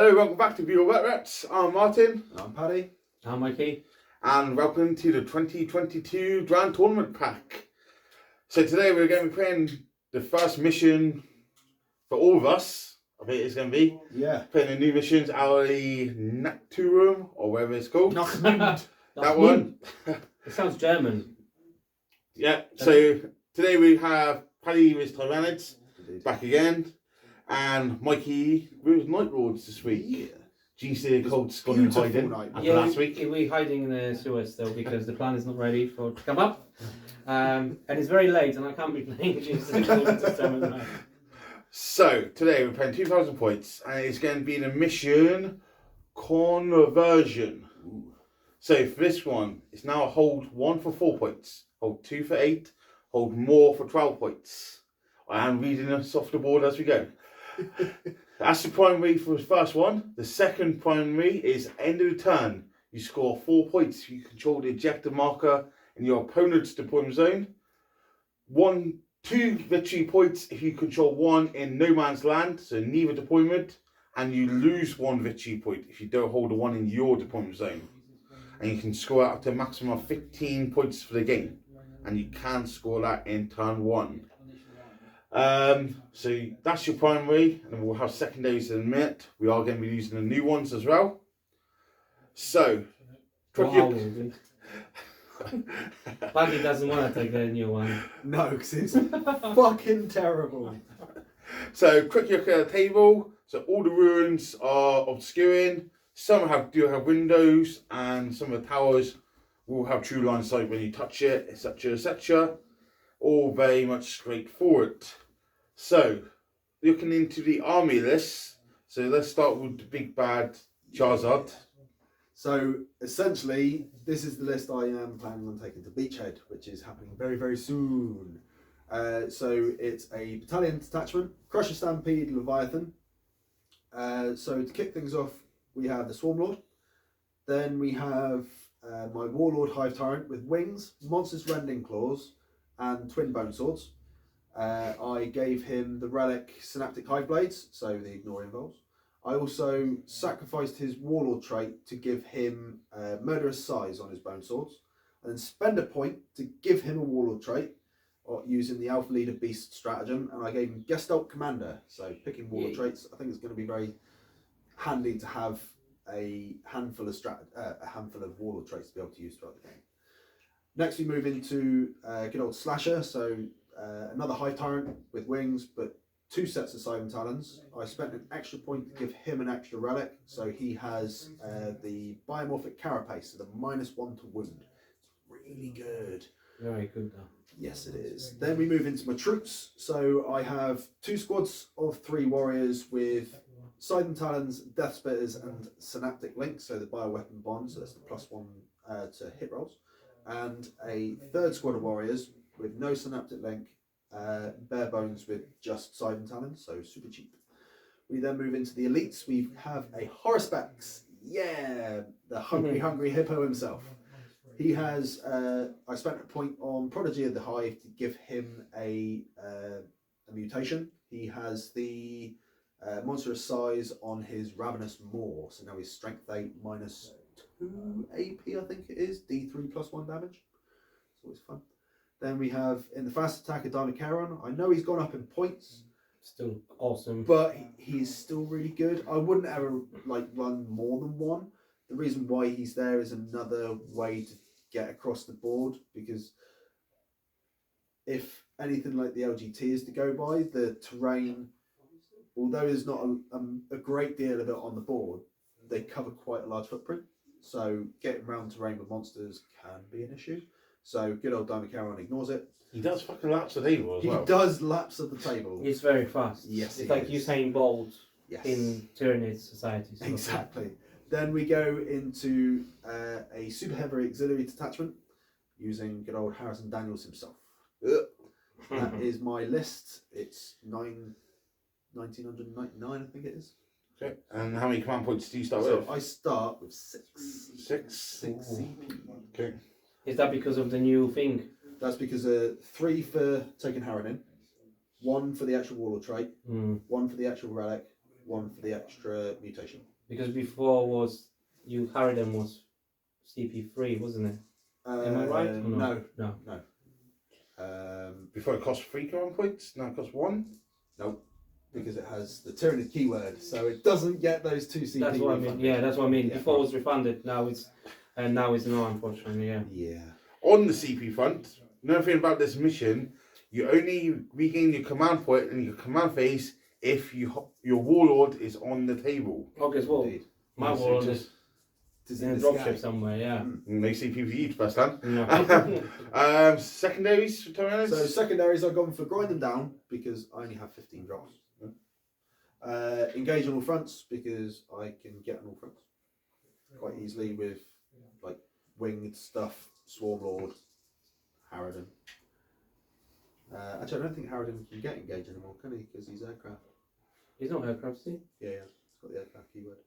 Hello, welcome back to Bugle Rats. I'm Martin. I'm Paddy. I'm Mikey. And welcome to the 2022 Grand Tournament Pack. So today we're going to be playing the first mission for all of us. I think it's going to be. Yeah. Playing the new missions out of the Nacktu room, or whatever it's called. Nachmund. That one. It sounds German. Yeah, so today we have Paddy with Tyranids, back again. And Mikey with Night Lords this week. Yeah. GC Colt's gone in hiding after last week. We're hiding in the sewers still because the plan is not ready for to come up. And it's very late and I can't be playing GC Colt this time of night. So, today we're playing 2,000 points and it's going to be the mission Conversion. So, for this one, it's now a hold 1 for 4 points, hold 2 for 8, hold more for 12 points. I am reading this off the board as we go. That's the primary for the first one. The second primary is end of the turn. You score 4 points if you control the objective marker in your opponent's deployment zone. 2 victory points if you control 1 in no man's land, so neither deployment. And you lose 1 victory point if you don't hold a 1 in your deployment zone. And you can score up to a maximum of 15 points for the game. And you can score that in turn 1. So that's your primary, and we'll have secondaries in a minute. We are going to be using the new ones as well. So, Paddy doesn't want to take a new one. No, because it's fucking terrible. So, quick look at the table. So, all the ruins are obscuring. Some do have windows, and some of the towers will have true line of sight when you touch it, etc., etc. All very much straightforward. So, looking into the army list, so let's start with the big bad Charizard. So, essentially, this is the list I am planning on taking to Beachhead, which is happening very, very soon. So, it's a battalion detachment, Crusher Stampede, Leviathan. So, to kick things off, we have the Swarm Lord. Then we have my Warlord Hive Tyrant with wings, Monstrous Rending Claws, and twin bone swords. I gave him the relic Synaptic Hive Blades, so the ignore involves. I also sacrificed his Warlord trait to give him Murderous Size on his bone swords, and then spend a point to give him a Warlord trait using the Alpha Leader Beast stratagem, and I gave him Gestalt Commander. So picking Warlord traits, I think it's going to be very handy to have a handful of Warlord traits to be able to use throughout the game. Next we move into good old Slasher, so another Hive Tyrant with wings, but 2 sets of Siren Talons. I spent an extra point to give him an extra relic, so he has the Biomorphic Carapace, so the -1 to wound. It's really good. Very good though. Yes, it is. Then we move into my troops. So I have 2 squads of 3 warriors with Siren Talons, Death Spitters, and Synaptic Link, so the Bioweapon Bond, so that's the +1 to hit rolls. And a 3rd squad of warriors with no Synaptic Link, bare bones with just Siren Talons, so super cheap. We then move into the elites. We have a Horospex, yeah, the hungry hippo himself. He has, I spent a point on Prodigy of the Hive to give him a mutation. He has the monstrous size on his Ravenous Maw, so now he's Strength 8 -2 AP, I think it is, D3 +1 damage. It's always fun. Then we have in the fast attack a Dinocaron. I know he's gone up in points, Still awesome. but he's still really good. I wouldn't ever run more than 1. The reason why he's there is another way to get across the board, because if anything like the LGT is to go by, the terrain, although there's not a great deal of it on the board, they cover quite a large footprint. So getting around terrain with monsters can be an issue. So good old Dinocaron ignores it. He does fucking laps the table as well. He does laps of the table. It's very fast. Yes, it's he like is. Usain Bolt Yes. in Tyranids society. Sort of. Exactly. Then we go into a super heavy auxiliary detachment using good old Harrison Daniels himself. That is my list. It's 1999, I think it is. Okay. And how many command points do you start So with? I start with 6. 6. 6 CP. Okay. Is that because of the new thing? That's because 3 for taking Harronin, 1 for the actual Warlord trait, 1 for the actual relic, 1 for the extra mutation. Because before Harridan was CP3, wasn't it? Am I right? Or No. No. Before it cost 3 command points, now it costs 1. Nope. Because it has the Tyranid keyword, so it doesn't get those 2 CP. That's what I mean. refunded. Yeah, that's what I mean. Yeah. Before it was refunded, now it's not, unfortunately. Yeah. Yeah. On the CP front, another thing about this mission, you only regain your command point and your command phase if your warlord is on the table. Oh, guess what? Indeed. My So world just- is It's in a the dropship sky. somewhere. Yeah. No CP for you, best time. No. Secondaries for Tyranids? So secondaries, I've gone for grind them down because I only have 15 drops. Engage on all fronts because I can get on all fronts quite easily with like winged stuff, Swarm Lord, Harridan. Actually, I don't think Harridan can get engaged anymore, can he? Because he's aircraft. He's not aircraft, is he? Yeah, it's got the aircraft keyword.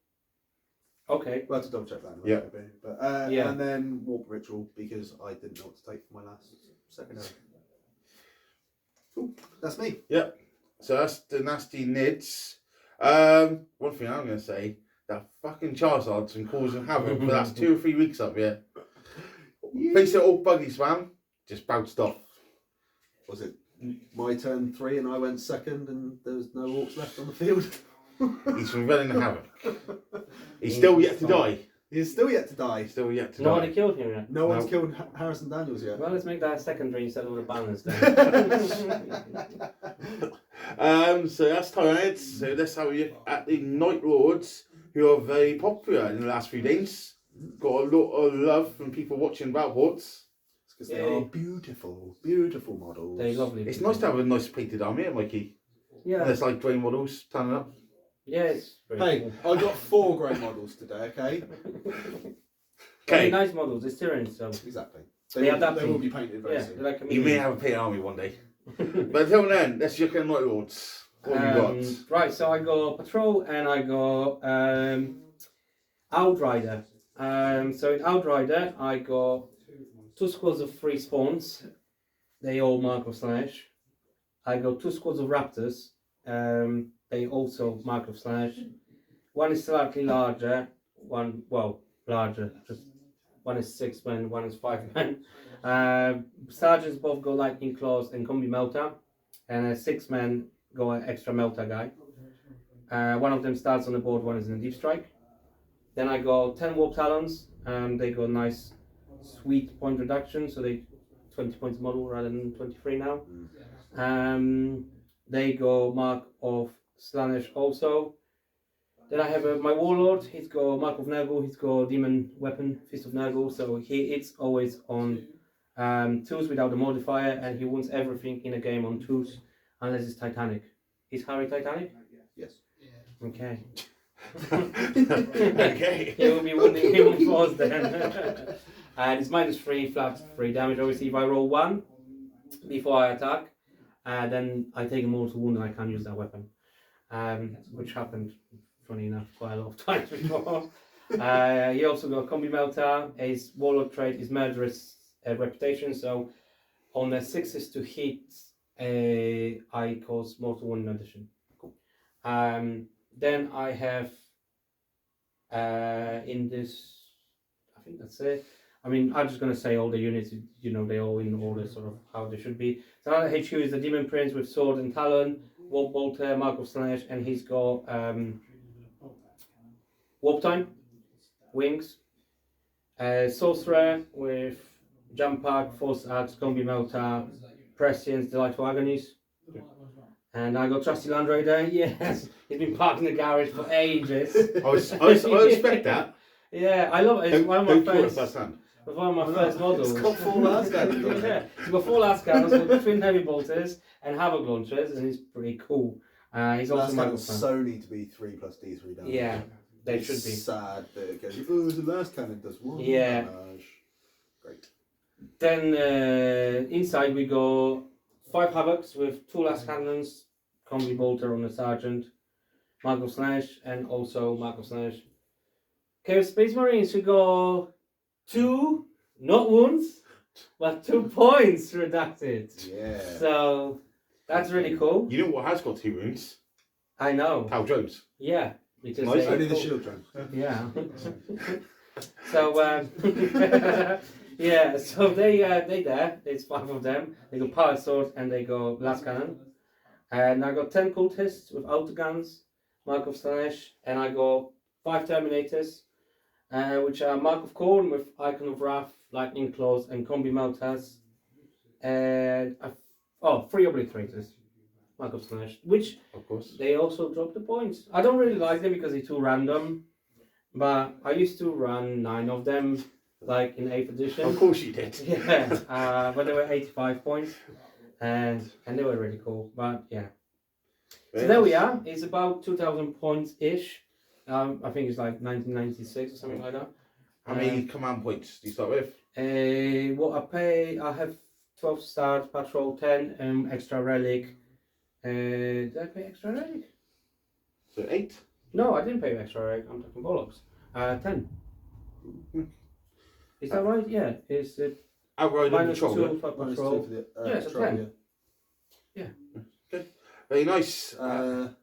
Okay. We'll have to double check that. Yeah. But Yeah. and then Warp Ritual because I didn't know what to take for my last secondary. Cool. That's me. Yep. So that's the nasty nids. One thing I'm going to say, that fucking Charizard's been causing havoc for the last 2 or 3 weeks up here. Face it all buggy spam, just bounced off. Was it my turn 3 and I went second and there was no orcs left on the field? He's been running havoc. He's still yet to die. He's still yet to die. Still yet to No die. one killed him yet. No one's No. killed Harrison Daniels yet. Well, let's make that secondary instead of the banners then. So that's Tyranids. So let's have a look at the Night Lords, who are very popular in the last few days. Got a lot of love from people watching Battleports. Because they are beautiful, beautiful models. They're lovely. It's nice to have a nice painted army, Mikey. Yeah. There's like grey models turning up. Yeah, it's very Hey, cool. I got 4 grey models today, okay? Very Okay, nice models. It's Tyranids, so Exactly. They will, adapt they to- will be painted very yeah, soon. they're like a you may minion. have a painted army one day. But until then, let's look at Night Lords. What have you got? Right, so I go Patrol and I go Outrider. So in Outrider, I got 2 squads of 3 spawns. They all mark of slash. I got 2 squads of Raptors. They also mark of slash. One is slightly larger. Larger. Just one is 6 men. One is 5 men. Sergeants both go Lightning Claws and Combi Melter, and 6 men go an extra Melter guy. One of them starts on the board. One is in a Deep Strike. Then I go 10 Warp Talons. They go nice, sweet point reduction. So they 20 points model rather than 23 now. They go Mark of Slaanesh also. Then I have my Warlord. He's got Mark of Nurgle. He's got Demon Weapon, Fist of Nurgle. So it's always on 2s without the modifier, and he wins everything in a game on 2s unless it's Titanic. Is Harry Titanic? Yes. Okay. Okay. He will be winning him on 4s then. And it's -3 flat 3 damage. Obviously, if I roll 1 before I attack, then I take a mortal wound and I can't use that weapon. Which happened, funny enough, quite a lot of times before. He also got Combi Melter. His Warlord trait is Murderous Reputation, so on the 6s to hit, I cause mortal wound in addition. Cool. Then I have in this, I think that's it. I mean, I'm just going to say all the units, they're all in order, sort of how they should be. So another HQ is the Demon Prince with Sword and Talon, Warp Bolter, Mark of Slash, and he's got Warp Time, Wings, Sorcerer with Jump Pack, Force Axe, Combi Melter, Prescience, Delightful Agonies. And I got Trusty Land Raider, yes, he's been parked in the garage for ages. I expect that. Yeah, I love it. It's one of my first hand. It's one of my first models. It's got 4 last cannons. Yeah, he's got 4 last cannons with twin heavy bolters and havoc launchers, and he's pretty cool. He's also Last my cannons so need to be 3 plus D3 damage. Yeah, they It's should be. sad that it goes, the last cannon does 1 Yeah. damage. Great. Then inside we go 5 havocs with 2 last cannons, combi bolter on the sergeant, Mark of Slash, and also Mark of Slash. Chaos Space Marines should go 2, not wounds, but 2 points redacted. Yeah. So that's really cool. You know what has got 2 wounds? I know. Hal Jones. Yeah, because Nice. Only the shield drone. yeah. So yeah, so they there. It's 5 of them. They got power sword and they got blast cannon. And I got 10 cultists with autoguns, Mark of Slanesh, and I got 5 Terminators, which are Mark of Corn with Icon of Wrath, Lightning Claws, and Combi Melters, and 3 Obliterators, Mark of Slanesh, which Of course. they also drop the points. I don't really like them because they're too random, but I used to run 9 of them, like in 8th edition. Of course you did. Yeah, when they were 85 points, and they were really cool. But yeah, so there we are. It's about 2,000 points ish. I think it's like 1996 or something like that. How many command points do you start with? What I pay, I have 12 start, patrol 10, extra relic. Did I pay extra relic? So 8. No, I didn't pay extra relic. I'm talking bollocks. 10. Is that right? Yeah. It's Outrider minus control. 2 Yeah? for Minus two patrol. for the, Yeah, it's a patrol, 10. Very nice. No,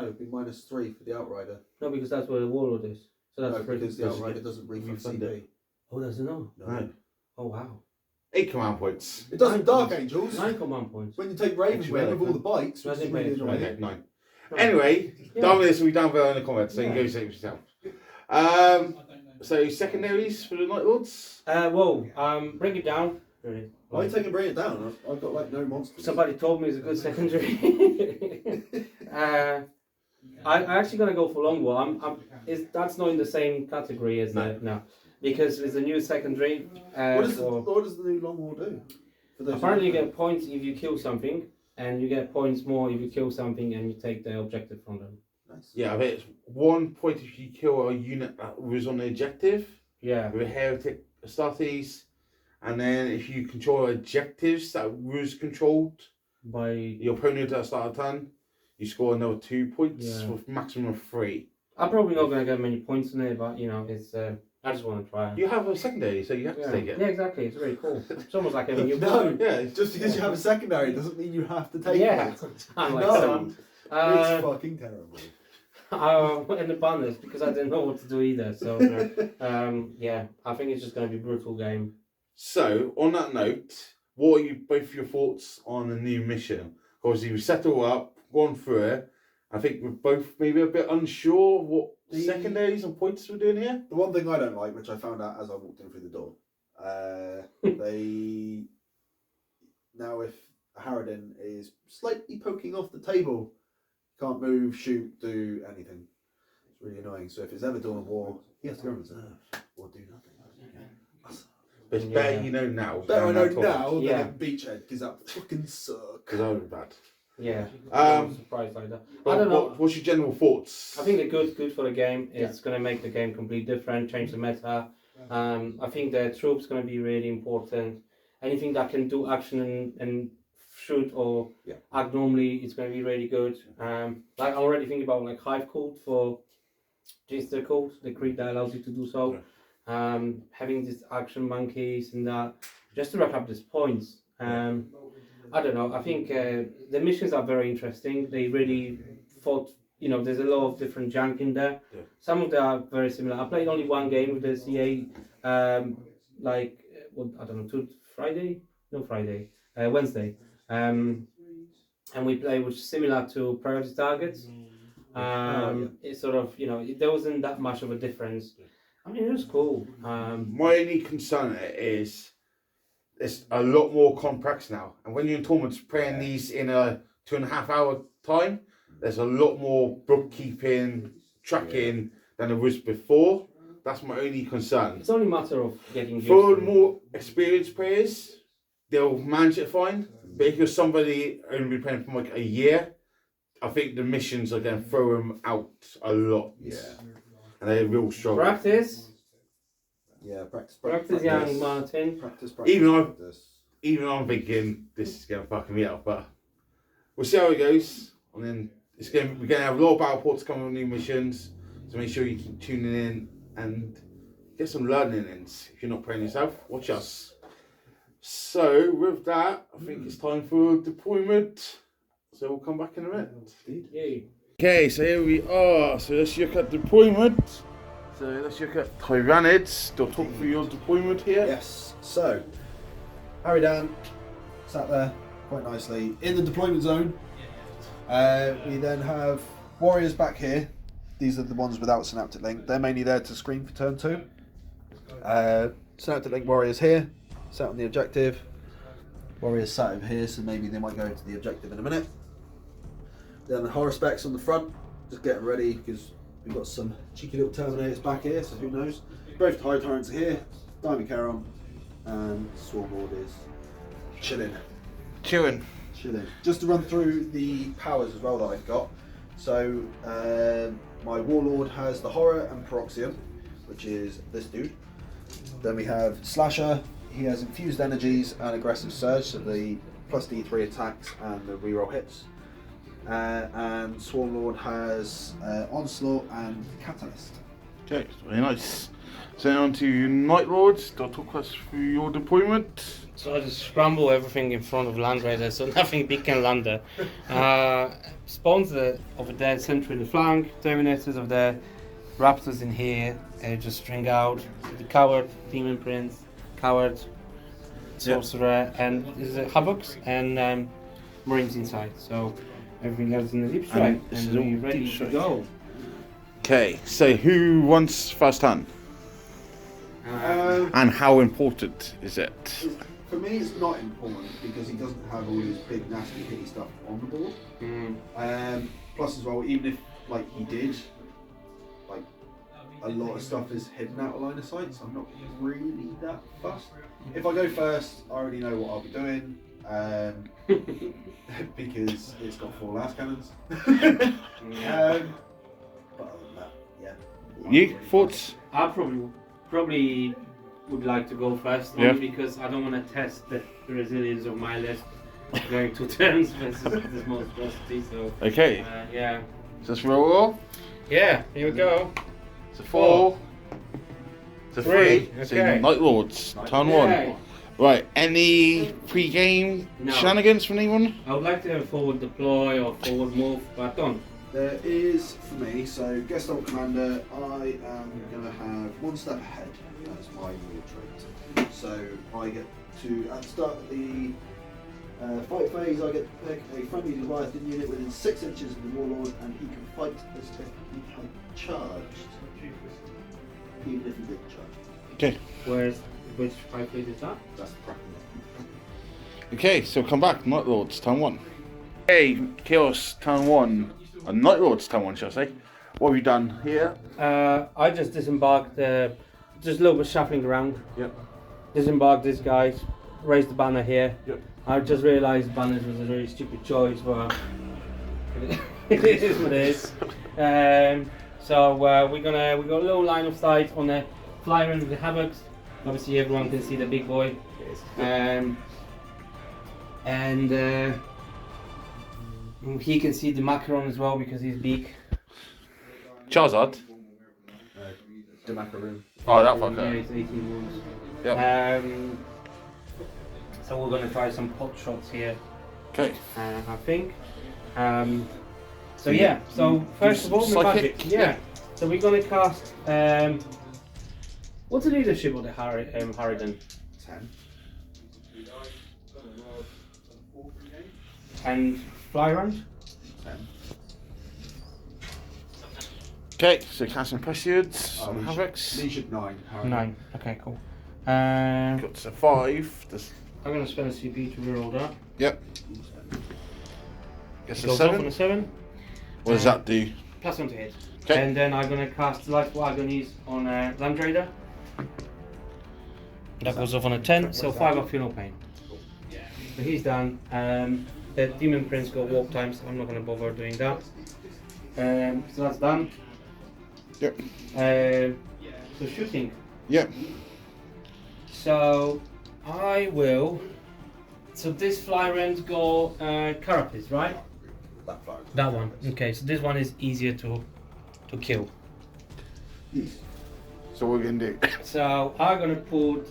it'd be -3 for the Outrider. No, because that's where the warlord is. So that's No, free. because the Outrider doesn't refund refund CP. Oh, does it not? No. Oh, wow. 8 command points. It doesn't 9 Dark points. Angels. 9 command points. When you take Raven Actually, with all yeah. the bikes, No, I which is didn't pay really extra. annoying. Okay, 9. No. Anyway, Yeah. down with this, we down below in the comments, so you Yeah. can go save yourself. So secondaries for the Night Lords. Break it down. Really. Why are you taking bring it down? I've got like no monsters. Somebody told me it's a good secondary. I'm actually gonna go for Longbow. That's not in the same category as no, because it's a new secondary. What does the new Long War do? For those Apparently, you who don't get points if you kill something, and you get points more if you kill something and you take the objective from them. know. Nice. Yeah, I bet it's 1 point if you kill a unit that was on the objective Yeah. with a heretic Astartes, and then if you control objectives that was controlled By your opponent at the start of turn, you score another 2 points Yeah. with maximum of 3. I'm probably not gonna get many points in it, but it's. I just want to try it. You have a secondary, so you have Yeah. to take it. Yeah, exactly. It's really cool. It's almost like having your No, Yeah, just because you have a secondary doesn't mean you have to take Yeah. it. I'm like, No. son. It's fucking terrible. In the bonus because I didn't know what to do either. So yeah, I think it's just going to be a brutal game. So, on that note, what are both your thoughts on the new mission? Because you've set it all up, gone through it. I think we're both maybe a bit unsure what secondaries and points we're doing here. The one thing I don't like, which I found out as I walked in through the door, they now if Harridan is slightly poking off the table, can't move, shoot, do anything. It's really annoying. So if it's ever Dawn of War, he has to go and reserve or do nothing. But it's better you know now. Better I know now than Yeah. at Beachhead because that fucking sucks. Because I was bad. Yeah, I'm surprised like that. I don't know. What's your general thoughts? I think they're good for the game. It's going to make the game completely different, change the meta. I think the troops going to be really important. Anything that can do action and shoot or act normally, it's going to be really good. Like I'm already thinking about like Hive Cult for Ginster Cult, the creed that allows you to do so. Having these action monkeys and that, just to rack up these points. I don't know. I think the missions are very interesting. They really thought, there's a lot of different junk in there. Yeah. Some of them are very similar. I played only one game with the CA, Wednesday. And we played which is similar to priority targets. It's sort of, there wasn't that much of a difference. I mean, it was cool. My only concern is it's a lot more complex now. And when you're in tournaments playing these in a 2.5 hour time, there's a lot more bookkeeping, tracking than there was before. That's my only concern. It's only a matter of getting used For to it. more experienced players, they'll manage it fine. But if you're somebody only been playing for like a year, I think the missions are going to throw them out a lot. Yeah. And they will struggle. Practice. Yeah, practice. Young Martin. Practice. Even I'm thinking this is going to fuck me up, but we'll see how it goes. And then we're going to have a lot of battle ports coming on new missions, so make sure you keep tuning in and get some learning in. If you're not playing yourself, watch us. So with that, I think it's time for deployment. So we'll come back in a minute. Yay. Okay, so here we are. So let's look at deployment. So let's look at Tyranids. They'll talk through your deployment here. Yes. So, Harry Dan sat there quite nicely in the deployment zone. We then have warriors back here. These are the ones without synaptic link. They're mainly there to screen for turn 2. Synaptic link warriors here, sat on the objective. Warriors sat over here, so maybe they might go into the objective in a minute. Then the horror specs on the front, just getting ready because we've got some cheeky little Terminators back here, so who knows. Both High Tyrants are here, Diamond Charon, and Swarm Lord is chilling. Chewing. Just to run through the powers as well that I've got. So my Warlord has the Horror and Paroxysm, which is this dude. Then we have Slasher. He has infused energies and aggressive surge, so the plus D3 attacks and the reroll hits. And Swarmlord has Onslaught and Catalyst. Okay, very nice. So on to Night Lords. They'll talk us through your deployment. So I just scramble everything in front of Land Raider, so nothing big can land there. Spawns over there, center in the flank, Terminators over there, Raptors in here, just string out the Coward, Demon Prince, Coward, Sorcerer, and there's Havocs and Marines inside. So everything else in the deep strike, and we're ready to go. Okay, so who wants first hand? And how important is it? For me, it's not important because he doesn't have all his big nasty hitty stuff on the board. Plus, as well, even if like he did, like a lot of stuff is hidden out of line of sight, so I'm not really that fussed. If I go first, I already know what I'll be doing because it's got 4 last cannons. But other than that, yeah. You thoughts? I probably would like to go first, only because I don't want to test the resilience of my list going 2 turns versus this monstrosity. So Okay. yeah. So let's roll. Yeah. Here we go. So 4. So 3. Okay. So Night Lords. Turn 1. Right. Any pre-game shenanigans from anyone? I would like to have a forward deploy or forward move, but I don't. There is, for me, so Gestalt Commander, I am going to have 1 step ahead as my war trait. So I get to, at the start of the fight phase, I get to pick a friendly Leviathan unit within 6 inches of the Warlord, and he can fight as if he had charged, even if he didn't charge. Okay. Which fight phase is that? That's the practice. Okay, so come back. Night Lords. Turn 1. Okay, Chaos. Turn 1. Night Lords. Turn 1, shall I say? What have you done here? I just disembarked, just a little bit shuffling around. Yep. Disembarked this guy, raised the banner here. Yep. I just realised banners was a really stupid choice, but it is what it is. So we got a low line of sight on the flyer end of the Havocs. Obviously, everyone can see the big boy. And he can see the Macaron as well because he's big. Charizard. The Macaroon. Oh, that Yeah, fucker. it's 18 wounds. Yep. So we're gonna try some pot shots here, Okay. I think. So yeah. So first of all, the Psychic. magic. Yeah. So we're gonna cast. What's the leadership of the Harridan? 10. And fly round. 10. Okay, so casting Prescience on Havocs. Leash at 9. 9. Okay, cool. Got to 5. I'm gonna spend a CP to reroll that. Yep. Guess a Goes off on 7. a 7. What does that do? +1 to hit. Okay. And then I'm gonna cast Light Agonies on Land Raider. That goes off on a 10, so 5 I feel no pain. So he's done. The Demon Prince got walk time, so I'm not gonna bother doing that. So that's done. Yep. So shooting. Yep. So I will. So this fly range go Carapace, right? That fire. That one. Okay, so this one is easier to kill. So what we're going to do? So I'm gonna put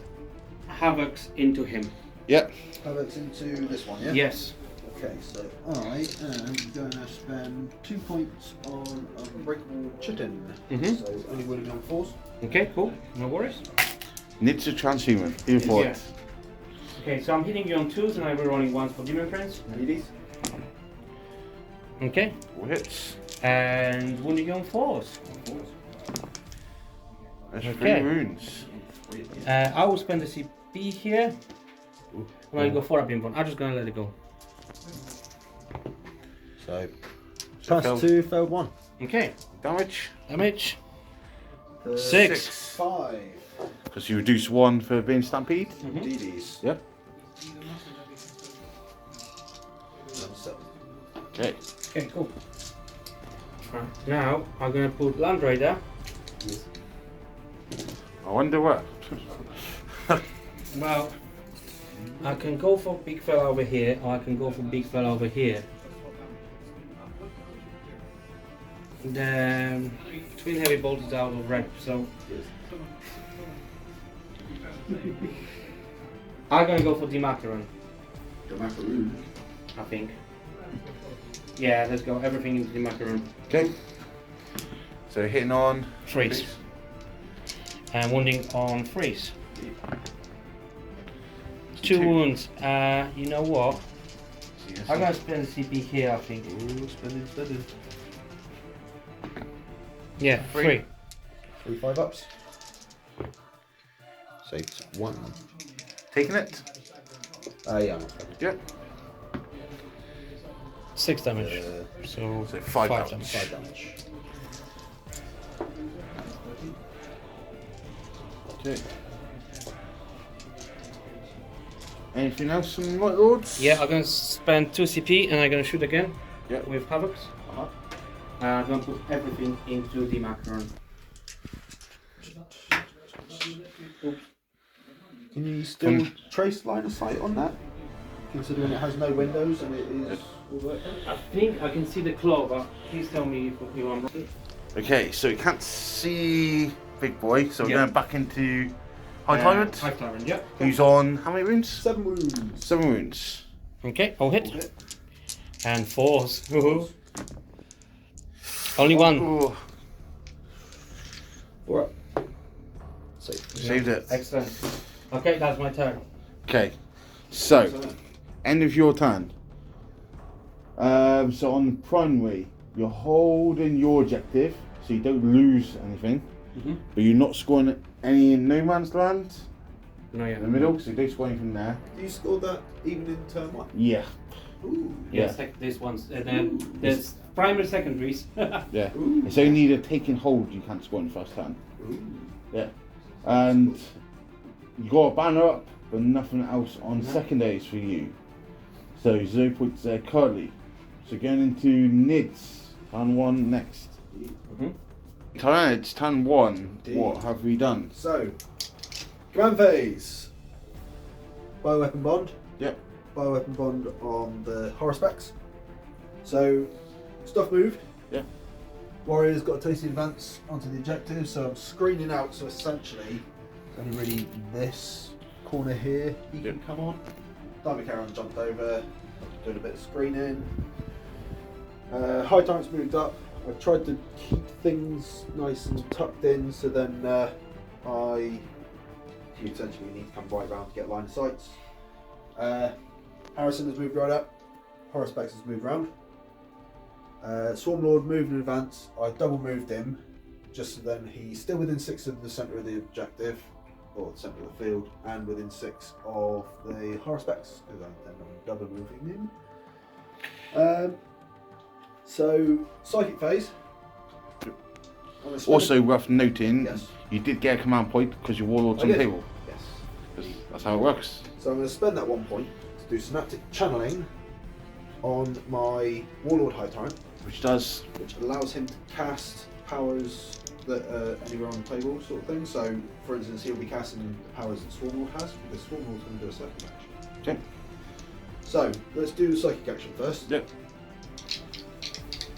Havocs into him. Yep. Havocs into this one, yeah? Yes. Okay, so I am going to spend 2 points on Unbreakable Chitin. Mhm. So only winning on 4s. Okay, cool. No worries. Needs a transhuman. Here for Yeah. it. Okay, so I'm hitting you on 2s and I'm rolling 1s for Demon Friends. Ladies. Okay. All hits. And wounding you on 4s. That's Okay. 3 wounds. I will spend the CP here. And I'll go for a pinball. I'm just gonna let it go. So So plus 2, failed 1. Okay. Damage. Damage. 6. 5. Because you reduce 1 for being stampede. DDs. Yep. And 7. Okay. Okay, cool. Right, now I'm gonna put Land Raider. I wonder what. Well, I can go for big fella over here, or I can go for big fella over here. The twin heavy bolt is out of range, so I'm gonna go for the macaron. The macaroon. I think. Yeah, let's go everything into the macaron. Okay. So hitting on Freeze. And wounding on freeze. 2 wounds. You know what? I'm gonna spend CP here, I think. Spending. Yeah, 3. 3 5-ups. So it's 1. Taking it. Yeah, I'm not spending. Yep. 6 damage. So So 5 5 damage. 5 damage. Okay. Anything else from White Lords? yeah, I'm gonna spend 2 CP and I'm gonna shoot again. Yeah. With Havocs. I'm gonna put everything into the macaron. Oops. Can you still trace line of sight on that? Considering it has no windows and it is all that? I think I can see the claw, but please tell me if you want. Okay, so you can't see Big Boy, so we're Yeah. going back into High Tyrant. High Tyrant, yeah. Who's on how many wounds? 7 wounds. 7 wounds. Okay, I'll hit. And 4s. Woohoo. Only 1. Ooh, Alright. Safe. saved it. Excellent. Okay, that's my turn. Okay, so end of your turn. So on the primary, you're holding your objective, so you don't lose anything, but you're not scoring any in no man's land No, yeah. in the middle, so you don't score anything there. You scored that even in turn 1? Yeah, Ooh. Yeah, this one's. And then there's primary secondaries. yeah. Ooh. It's only the taking hold you can't score in the first turn. Ooh. Yeah, and you got a banner up, but nothing else on secondaries for you. So 0 points there currently. So going into Nids, turn 1 next. Tyranids, turn 1. Indeed. What have we done? So, command phase. Bioweapon bond. Yep. Bioweapon bond on the horror specs. So, stuff moved. Yeah. Warrior's got a tasty advance onto the objective, so I'm screening out. So essentially, only really this corner here he can come on. Diamond Caron jumped over, doing a bit of screening. High Tyrant's moved up. I tried to keep things nice and tucked in, so then you essentially need to come right round to get line of sights. Harrison has moved right up. Horror Specs has moved round. Swarm Lord moved in advance. I double moved him, just so then he's still within 6 of the centre of the objective, or the centre of the field, and within 6 of the Horror Specs, because I'm double moving him. So, Psychic Phase. Also worth noting, Yes. you did get a command point because your Warlord's I on the did. table. Yes. 'Cause that's how it works. So I'm going to spend that 1 point to do Synaptic Channeling on my Warlord High Tyrant, Which does, which allows him to cast powers that are anywhere on the table, sort of thing. So, for instance, he'll be casting the powers that Swarmlord has, because Swarmlord's going to do a psychic action. okay. So, let's do the psychic action first. Yep.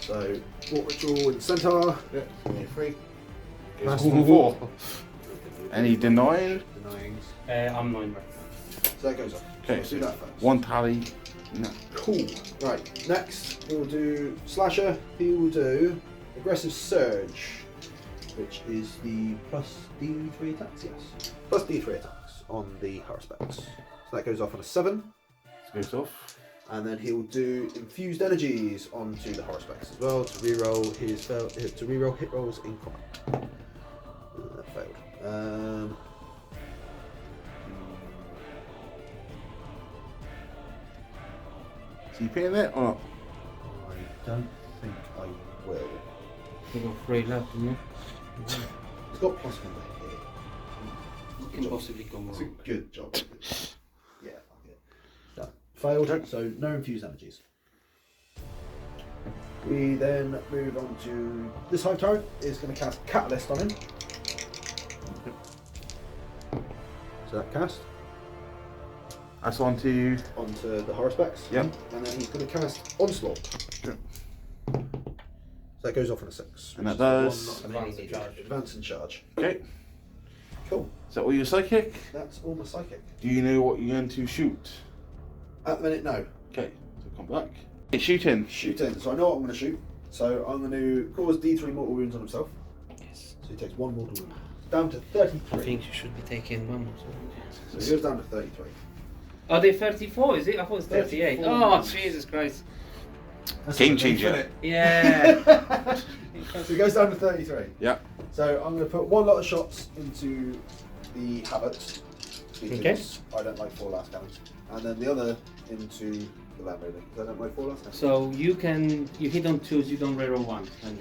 So, Walk Ritual in Centaur. Yeah. 3. Plus It's 4. Any denying? Denying. I'm 9 right So that goes up. Okay, So so do that first. 1 tally. No. Cool. Right, next we'll do Slasher. He will do Aggressive Surge, which is the plus D3 attacks, yes. Plus D3 attacks on the Haruspecs. So that goes off on a 7. Goes off. And then he will do Infused Energies onto the Haruspecs as well to reroll hit rolls in combat. That failed. So you paying it or not? I don't think I will. You got 3 left, haven't you? It's got plus 1 to hit. You can possibly go It's a wrong. good job. Yeah, fuck it. That failed, so no infused energies. We then move on to this Hive Tyrant is going to cast Catalyst on him. So that cast That's on to. onto the Haruspecs. Yep. And then he's going to cast Onslaught. Yep. So that goes off on a 6. And that which is does- the one not- Advance and charge. Advance and charge. Okay. Cool. Is that all your psychic? That's all my psychic. Do you know what you're going to shoot? At the minute, no. Okay, so come back. It's shooting. Shoot in. So I know what I'm going to shoot. So I'm going to cause D3 mortal wounds on himself. Yes. So he takes 1 mortal wound. Down to I 33. think you should be taking 1 more. So he goes down to 33. Are they 34? Is it? I thought it was 38. 34. Oh, Jesus Christ. Game changer. Yeah. So he goes down to 33. Yeah. So I'm going to put 1 lot of shots into the Habits. Because I don't like 4 last cannons. And then the other into the Land Raider. Because I don't like 4 last cannons. So you hit on 2s, you don't reroll 1. And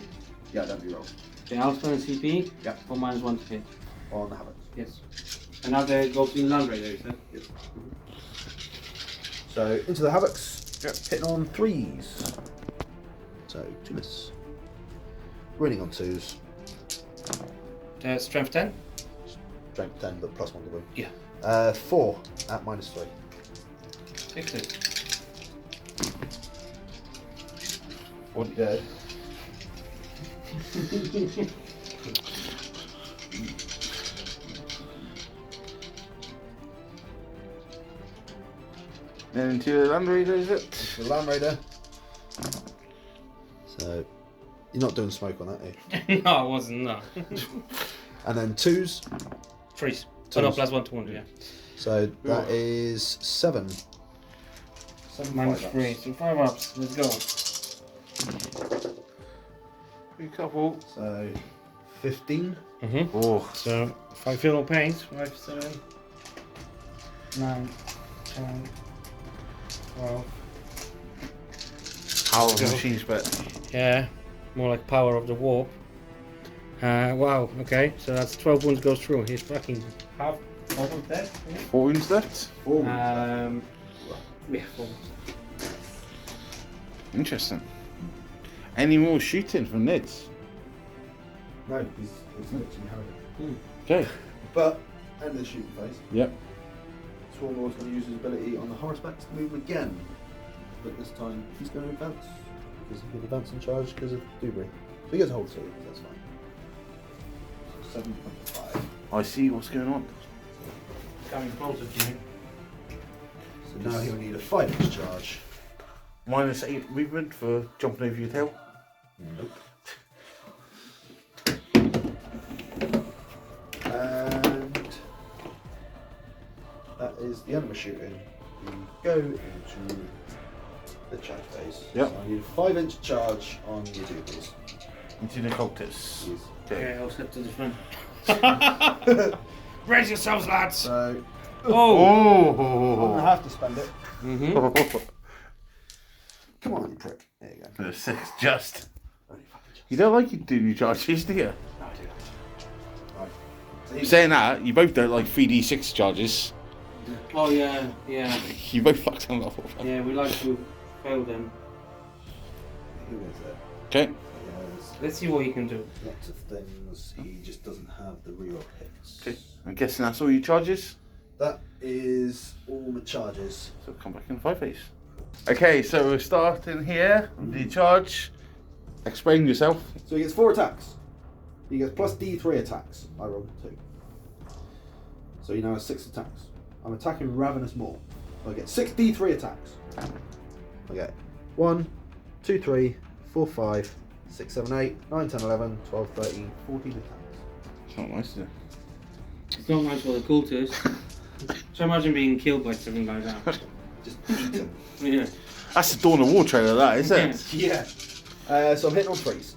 Yeah, don't be wrong. the I'll spend a CP Yeah. for -1 to hit. On the Habits. Yes. Another goes in Land Raider, is it? Yep. So into the Havocs. Yep. Hitting on 3s. So 2 miss. Winning on 2s. Strength 10? Strength 10, but plus 1 to win. Yeah. 4 at -3. 6. One dead. Then into the Land Raider, is it? The Land Raider. So you're not doing smoke on that, are you? No, I wasn't, no. And then 2s. 3s. Oh no, Twos. +1 to 1, yeah. So that is 7. 7 Minus 5 3, ups. so 5 ups. Let's go. A couple. So 15. Oh. So if I feel no pain, 5, 7, 9, 10, 12. Power of machines, but. Yeah, more like power of the warp. Wow, okay, so that's 12 wounds goes through. He's fucking half almost dead. 4 wounds left. Yeah, 4. Interesting. Any more shooting from Nids? No, he's literally having it. Okay. But end of the shooting phase. Yep. Swarmlord's going to use his ability on the Horseback to move again. But this time he's going to advance. Because he can advance and charge because of Dubry. So he gets a hold 2, that's fine. So 7.5. I see what's going on. Coming closer to me. So now he'll need a 5-inch charge. -8 movement for jumping over your tail. Nope. And that is the end of shooting. We go into the charge phase. Yep. So I need a 5-inch charge on your Dubries. Into the cultists. Please. Okay. Okay, I'll step to the front. Raise yourselves, lads! So Oh! I'm going to have to spend it. Mm-hmm. Come on, you prick. There you go. The 6 just. Only fucking charge. You don't like you doing your charges, do you? No, I do. Right. So you- Saying that, you both don't like 3d6 charges. Oh yeah, yeah. You both fucked them up. Yeah, we like to fail them. Who is it? Okay. He has Let's see what he can do. lots of things. He just doesn't have the reroll hits. Okay. I'm guessing that's all your charges. That is all my charges. So come back in 5 phase. Okay, so we're starting here. The charge. Explain yourself. So he gets 4 attacks. He gets plus D3 attacks. I rolled 2. So he now has 6 attacks. I'm attacking Ravenous Maw. So I get 6 D3 attacks. I get 1, 2, 3, 4, 5, 6, 7, 8, 9, 10, 11, 12, 13, 14 attacks. It's not nice, is it? It's not nice for the cultists. So imagine being killed by something like that. Just eaten. Yeah. That's the Dawn of War trailer, that, isn't it? Yeah. So I'm hitting on 3s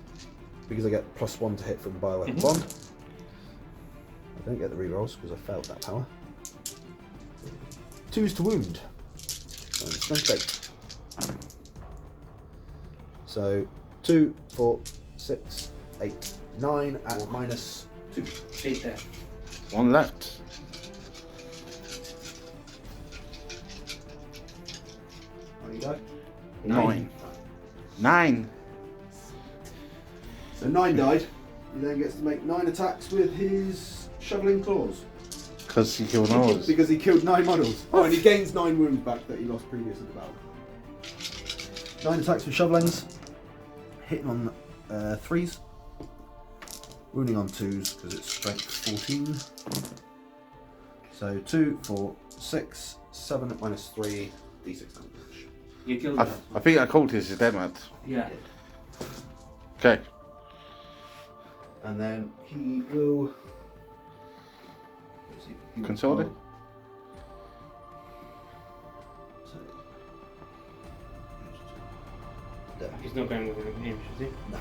because I get +1 to hit from bioweapon bond. I don't get the rerolls because I failed that power. 2s to wound. And strength 8. So 2, 4, 6, 8, 9 at -2. 8 there. One left. How you go? 9. 9. So 9 died. He then gets to make 9 attacks with his shoveling claws. Because he killed ours. Because he killed 9 models. Oh, and he gains 9 wounds back that he lost previous to the battle. 9 attacks with shovelings. Hitting on 3s. Wounding on 2s because it's strength 14. So 2, 4, 6, 7 at -3, d6 damage. You killed I that. think that cultist is dead, man. Yeah. Okay. And then he will. He will Consolidate? roll. So, there. He's not going with him, is he? No.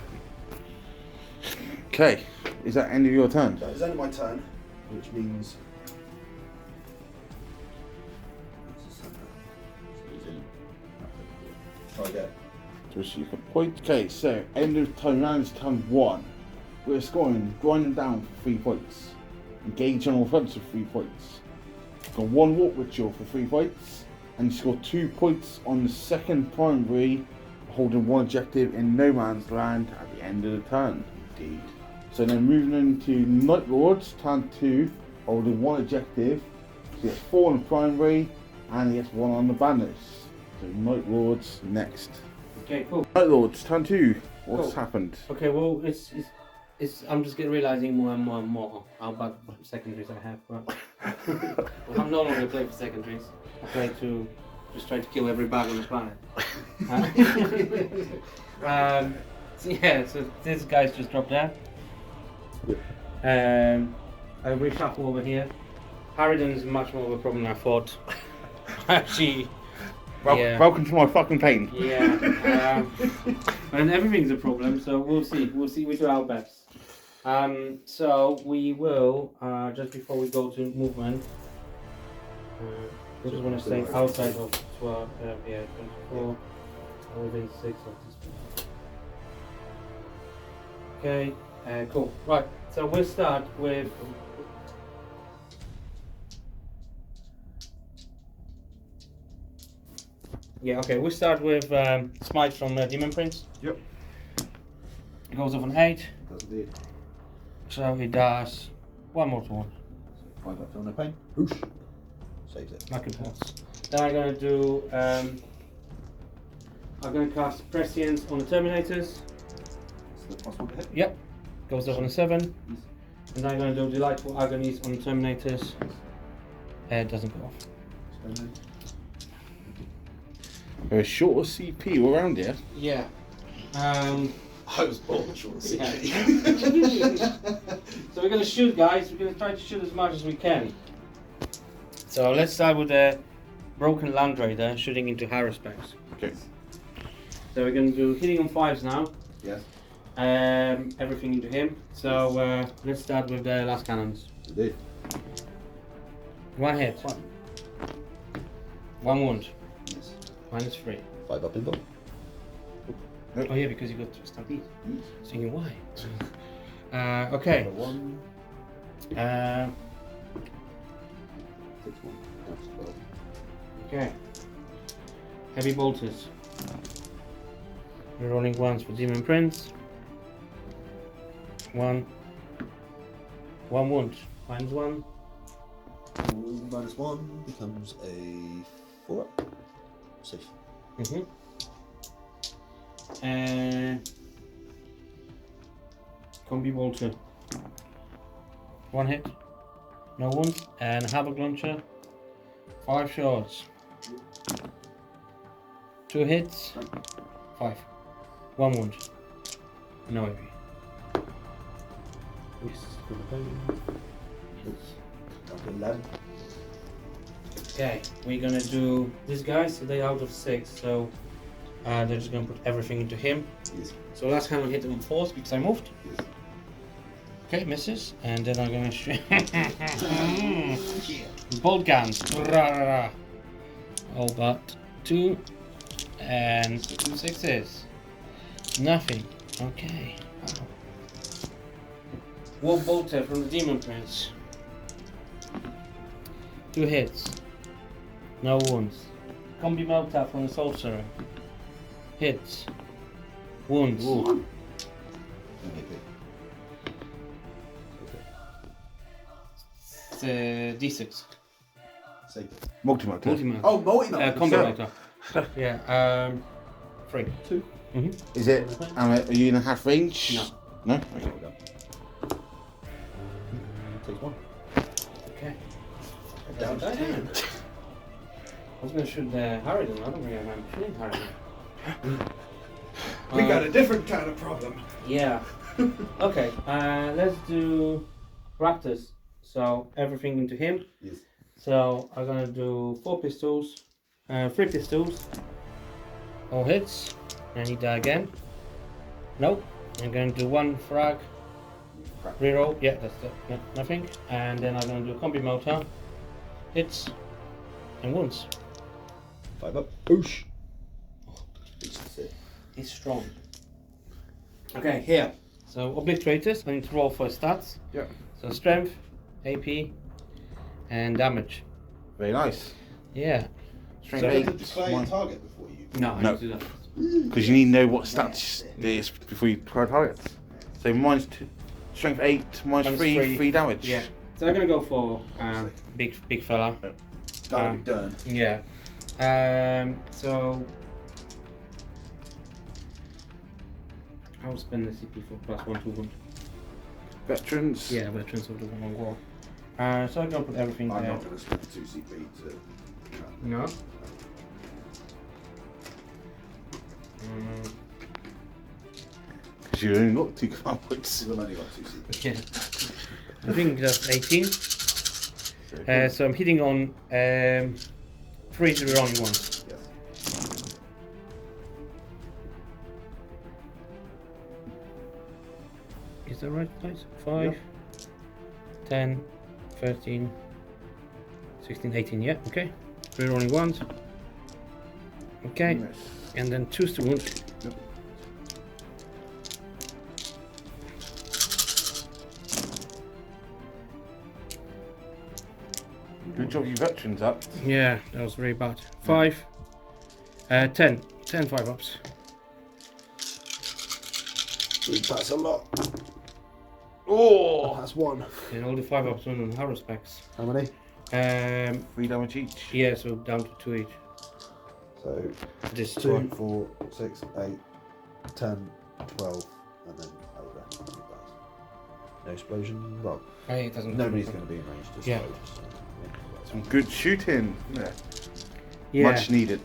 Okay. Is that end of your turn? That is end of my turn, which means. So I get. To receive a point. Okay, so end of Tyranids turn 1. We're scoring, grinding down for 3 points. Engage on offense for 3 points. Got 1 warp ritual for 3 points. And you score 2 points on the second primary, holding 1 objective in no man's land at the end of the turn. Indeed. So then moving into Night Lords, turn 2, holding 1 objective. So he gets 4 on the primary, and he gets 1 on the banners. So Night Lords next. Okay, cool. Night Lords, turn 2. What's Cool. happened? Okay, well, it's I'm just realizing more and more how bad secondaries I have. But well, I'm no longer playing for secondaries. I try to kill every bug on the planet. So yeah, so this guy's just dropped down. I reshuffle over here. Harridan is much more of a problem than I thought. Actually, yeah. Welcome to my fucking pain. Yeah, and everything's a problem, so we'll see. We do our best. So we will, just before we go to movement, we just want to stay outside of 12, 24, within 6 of this one. Okay, cool. Right, so we'll start with... Yeah, okay, we'll start with Smite from Demon Prince. Yep. It goes off an 8. Does indeed. So he does 1 more to 1. 5 up, feel no pain. Whoosh. Saves it. Like it was. Then I'm going to do. I'm going to cast Prescience on the Terminators. Is that possible to hit? Yep. Goes off on a 7. And then I'm going to do Delightful Agonies on the Terminators. It doesn't go off. There's shorter CP all around here. Yeah. I was born short of Yeah. 60. So we're going to shoot, guys. We're going to try to shoot as much as we can. So let's start with the Broken Land Raider shooting into Harrispecs. Okay. So we're going to do hitting on 5s now. Yes. Everything into him. So let's start with the last cannons. Indeed. 1 hit. 1 wound. Yes. -3. 5 up in ball. Oh yeah, because you got stampede. Thinking why? Okay. 1. 6 1. That's 12. Okay. Heavy bolters. We're rolling 1s for Demon Prince. 1 wound. -1. -1 becomes a 4 up. Safe. Combi bolter. 1 hit. No wounds. And Havoc Launcher. 5 shots. 2 hits. 5. 1 wound. No AP. Up to 11. Okay, we're gonna do this guy, so they're out of 6, so they're just gonna put everything into him. Yes. So last time I hit him on force because I moved. Yes. Okay, misses, and then I'm gonna shoot. Bolt guns. All but 2 and 2 6s. Nothing. Okay. Wow. War bolter from the Demon Prince. 2 hits. No wounds. Combi Melta from the Sorcerer. Hits. Wounds. Ooh. D6. Say. Multi-motor. Multi-Melta. Oh, multi-melta. Combi Sorry. Melta. Yeah, 3. 2. Is it? Are you in a half range? No. No? Okay. Takes 1. Okay. Down to 10. I was going to shoot the Harridan. I don't really remember shooting Harridan. We got a different kind of problem. Yeah. Okay, let's do Raptors. So everything into him. Yes. So I'm gonna do 4 pistols, 3 pistols. All hits. And he die again. Nope. I'm gonna do 1 frag. Reroll. Yeah, that's nothing. And then I'm gonna do a combi motor. Hits and wounds. 5 up. Oosh. He's strong. Okay, here. So obliterators, I need to roll for stats. Yeah. So strength, AP, and damage. Very nice. Yeah. Strength So- 8. Declare your target before you. No, I No. need to do that. Because you need to know what stats it is before you try targets. So minus 2. Strength 8, minus Minus 3, three. 3 damage. Yeah. So I'm gonna go for big fella. That'll be done. Yeah. So I'll spend the CP for +1 to wound. Veterans. Yeah, veterans of the One War. So I'm gonna put everything I'm there. not going to spend 2 CP to. No. Because you only got 2 command points. I've only got 2 CP. Yeah. I think that's 18. So I'm hitting on 3 to the wrong ones. Yes. Is that right, guys? 5, 10, 13, 16, 18. Yeah, okay. 3 rolling ones. Okay. Yes. And then 2 to wound. Yep. Good job you veterans up. Yeah, that was very bad. 5, 10. 10 5-ups. That's a lot. Oh! That's 1. And all the 5-ups went on hero specs. How many? 3 damage each. Yeah, so down to 2 each. So This 2, one. 4, 6, 8, 10, 12, and then over. No explosion. Well, Hey, it doesn't. nobody's going to be in range to Yeah. explode. So, Some good shooting. Yeah. Yeah. Much needed.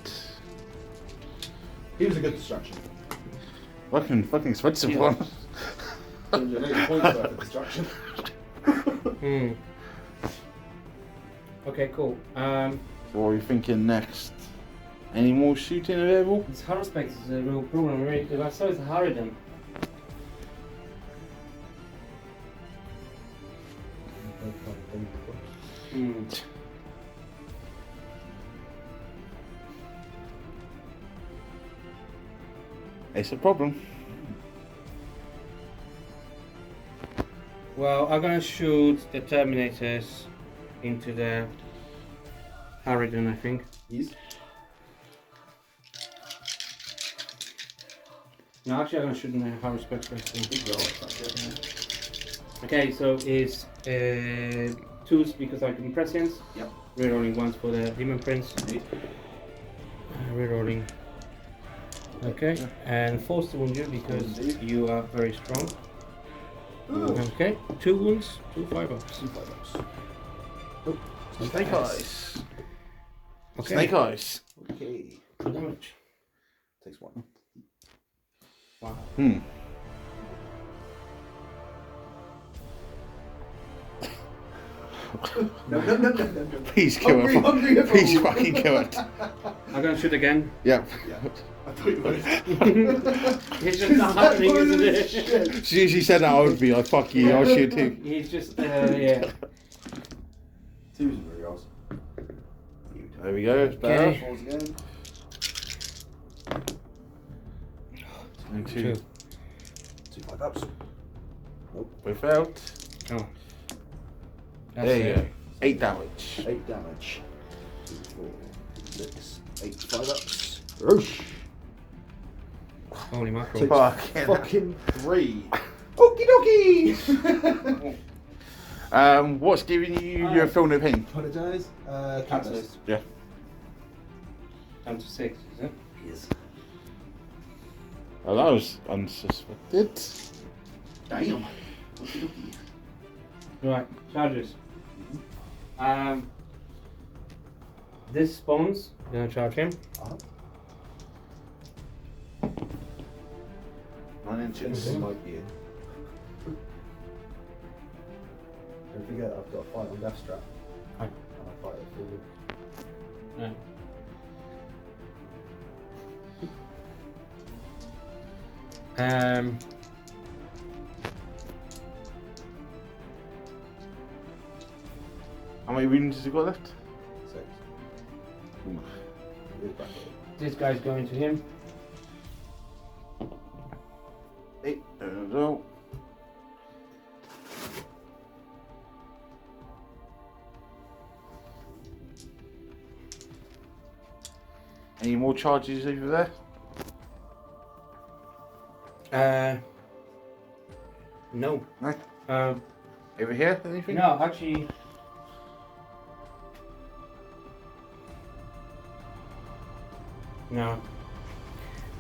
He was a good distraction. Fucking expensive Yeah. one. 180 points worth of distraction. Hmm. Okay, cool. What are you thinking next? Any more shooting available? This hero specs is a real problem, really, because I saw it's a Harridan. Hmm. It's a problem. Well, I'm gonna shoot the Terminators into the Harridan, I think. Yes. No, actually, I'm gonna shoot in the hero specs first. Okay, so it's 2s because I can prescience. Yep. Rerolling 1s for the Demon Prince. Rerolling. Okay, and 4s to wound you because you are very strong. Okay, 2 wounds, 2 5-ups. 2 5-ups. Snake eyes. Okay. Snake eyes. Okay. Good damage. Takes 1. Wow. No. Please kill it. Hungry, Please fucking kill it. I'm gonna shoot again. Yep. Yeah, I thought you would. It's just not happening, isn't it? As soon as you said that, I would be like, fuck you, I'll shoot too. He's just, yeah. 2s and rerolls. There we go, it's better. Okay. 4s again. And 2. 2 5-ups. We failed. Oh. There you go. 8 damage. 8 damage. 2, 4, 6, 8 5-ups. Roosh. Holy mackerel. Takes Fucking fucking 3. Okie dokie! What's giving you your film no pain? Apologise. Catalyst. Yeah. Down to 6, is it? Yes. Oh, that was unsuspected. Damn. Okie dokie. Right, charges. This spawns, I'm gonna charge him. 9 inches. It might be in. Don't forget, I've got a fight on Death Strap. Aye. And I fight it forward. Yeah. How many wounds has he got left? 6. It is back here. This guy's going to him. 8. There we go. Any more charges over there? No. No. Over here? Anything? No, actually. No.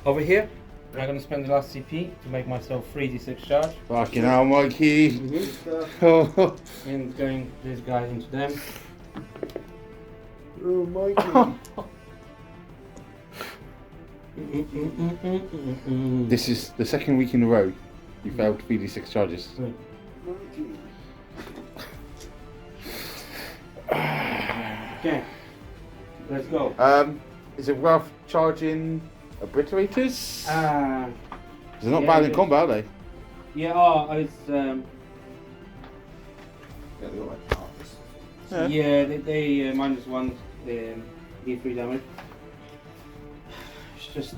Over here, I'm gonna spend the last CP to make myself 3d6 charge. Fucking hell, Mikey. Good stuff. Oh, And going this guy into them. Oh, Mikey. this is the second week in a row you failed 3d6 charges. Mikey. Okay. Let's go. Is it worth charging obliterators? They're not yeah, bad in it combat, are they? Yeah, oh, it's Yeah, they got like parts. Yeah. they -1 D3 damage. It's just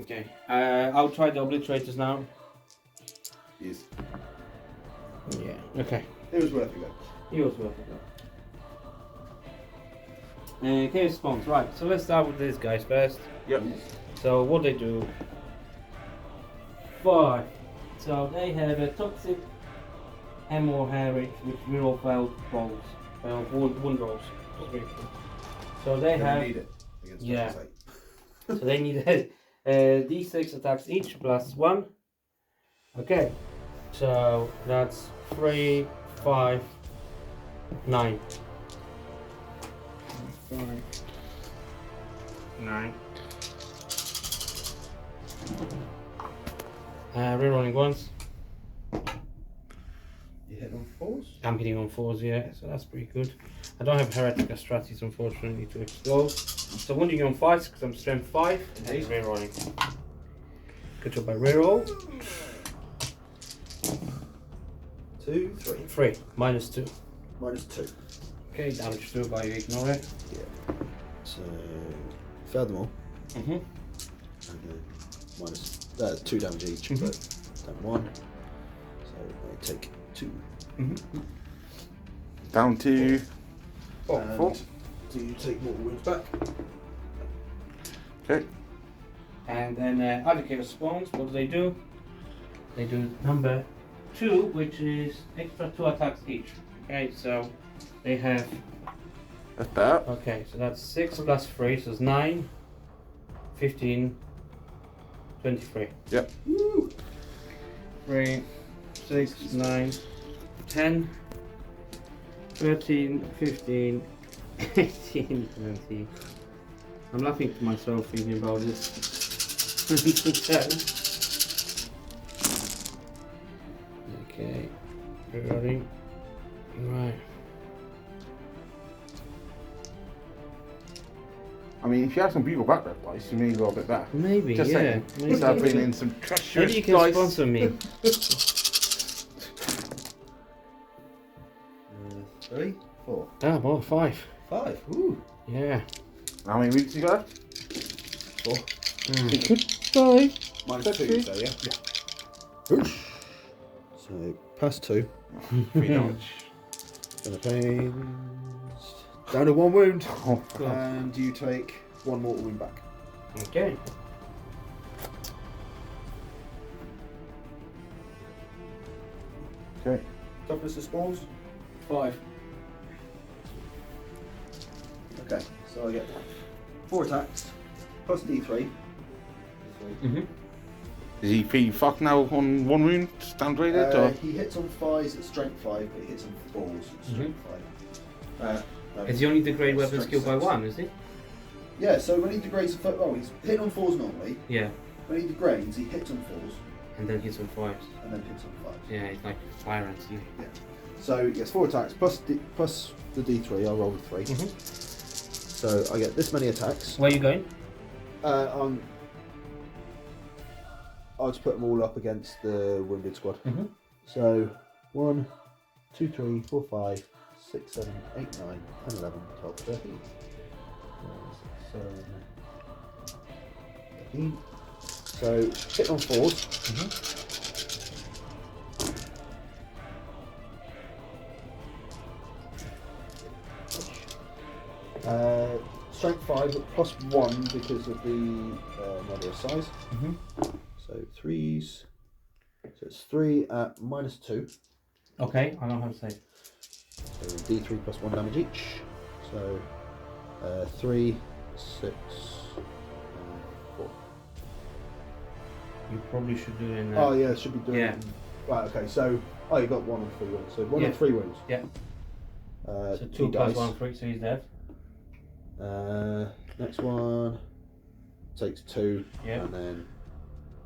okay. I'll try the obliterators now. Yes. Yeah. Okay. It was worth it though. He was worth it though. Okay, spawns. Right. So let's start with these guys first. Yep. So what they do? 5. So they have a toxic ammo heritage which reroll failed rolls. Wound rolls. So they Gonna have. need it against Yeah. Special Sight. So they need D6 attacks each +1. Okay. So that's 3, 5, 9. 5, 9. Rerolling once. You hit on 4s? I'm hitting on 4s, yeah, so that's pretty good. I don't have heretic strategies unfortunately to explode. So wounding on 5s because I'm strength 5 and he's rerolling. Good job by reroll. 2, 3. 3, -2. -2. Okay, damage 2 by ignore it. Yeah. So, failed them all. Mm-hmm. And then that's 2 damage each, Mhm. but done 1. So I take 2. Mm-hmm. Down to And 4. do you take more wounds back? Okay. And then Alligator spawns, what do? They do number 2, which is extra 2 attacks each. Okay, so they have, That's better. okay, so that's 6 + 3, so it's 9, 15, 23. Yep. Woo! 3, 6, 9, 10, 13, 15, 18, 20, I'm laughing to myself thinking about this. Okay, ready? Right. I mean, if you have some Bugle background dice, you may go a bit better. Maybe, Just yeah. saying. Maybe. Start bringing in some treacherous Maybe you can dice. sponsor me. 3, 4, Ah, well, 5. 5. Ooh. Yeah. How many weeks you got? 4. You could die. Minus 2, so yeah. Whoosh. So, pass 2. 3 damage. Gonna pains. Down to 1 wound. Oh, And you take 1 mortal wound back. Okay. okay. Toughness of spawns? 5. Okay, so I get 4 attacks, plus D3. Mm-hmm. Is he pretty fucked now on 1 wound? Downgraded? Or? He hits on 5s at strength 5, but he hits on 4s at strength 5. No, Is he only degrade weapon strength skill by 6. 1, is he? Yeah, so when he degrades, he's hitting on 4s normally. Yeah. When he degrades, he hits on 4s And then hits on 5s. and then hits on 5s. Yeah, he's like fire ants, isn't he? So he gets 4 attacks plus the D3. I'll roll 3. Mm-hmm. So I get this many attacks. Where are you going? I'll just put them all up against the wounded squad. Mm-hmm. So 1, 2, 3, 4, 5, 6, 7, 8, 9, 10, 11, 12, 13. 13. So hit on 4s. Mm-hmm. Strength 5 but plus 1 because of the moderate size. Mm-hmm. So 3s. So it's 3 at minus 2. Okay, I know how to say. So D3 plus 1 damage each. So 3, 6, and 4. You probably should do it in Oh yeah, it should be doing. Yeah. Right. Okay. So you got 1 and 3 wounds. So 1 Yeah. and 3 wounds. Yeah. So 2 he plus dies. 1, 3, so he's dead. Next one takes 2 Yeah. and then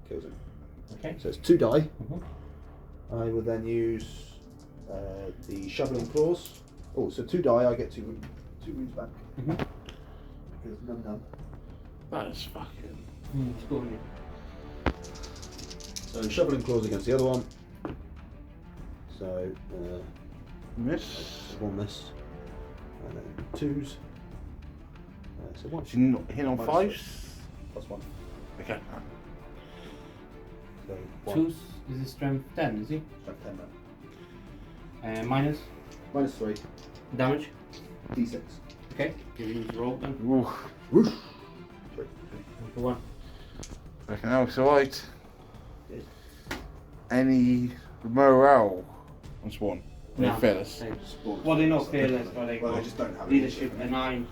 kills him. Okay. So it's 2 die. Mhm. I will then use the shoveling claws. Oh, so 2 die. I get 2 wounds back. Mhm. Because num. That is fucking. It's going. So shoveling claws against the other one. So Miss. 1 miss, and then 2s. So 1 Is he not hit on Minus 5s? plus 1. Okay. So 1. 2 is his strength 10, is he? Strength 10 now. Minus Minus 3. damage. D6. Okay. Give him his roll then. Ooh. Whoosh. 3. 1. Reckon that looks alright. Good. Any morale on Spawn? No. Any feathers? Well, they're not fearless, but they Well, got they just don't have leadership a 9.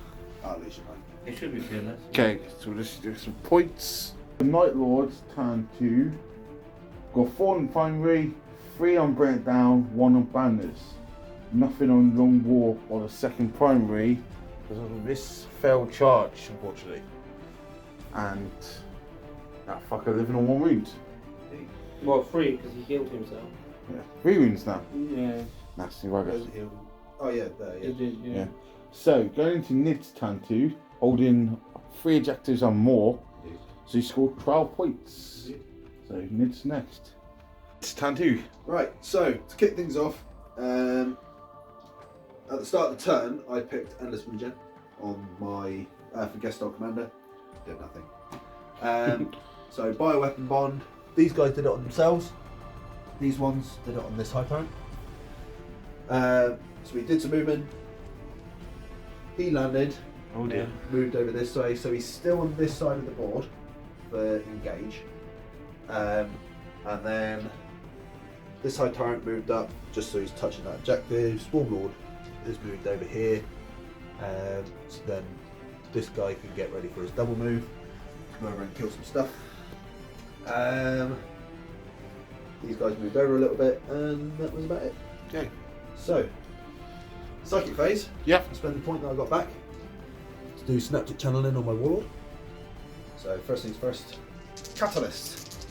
Leadership 9. They should be fearless. Okay, so we'll just do some points. The Night Lords turn 2. Got 4 on primary, 3 on breakdown, 1 on banners. Nothing on long war or the second primary because of this failed charge, unfortunately. And that fucker living on 1 wound. Well, 3 because he healed himself. Yeah, 3 wounds now. Yeah. Nasty ruggers. Oh yeah, there. He Yeah. did, yeah. Yeah. So going into Nid's turn 2, holding 3 objectives and more. So he scored 12 points. So Nid's next. It's turn 2. Right. So to kick things off, at the start of the turn, I picked Endless Regen on my for guest star commander. Did nothing. So bioweapon bond. These guys did it on themselves. These ones did it on this high turn. So we did some movement. He landed. Oh dear. Moved over this way, so he's still on this side of the board for engage. And then this high tyrant moved up just so he's touching that objective. Swarm Lord is moved over here. So then this guy can get ready for his double move. Go over and kill some stuff. These guys moved over a little bit, and that was about it. Okay. So, psychic phase. Yep. I spend the point that I got back. to do synaptic channeling on my warlord. So first things first, catalyst.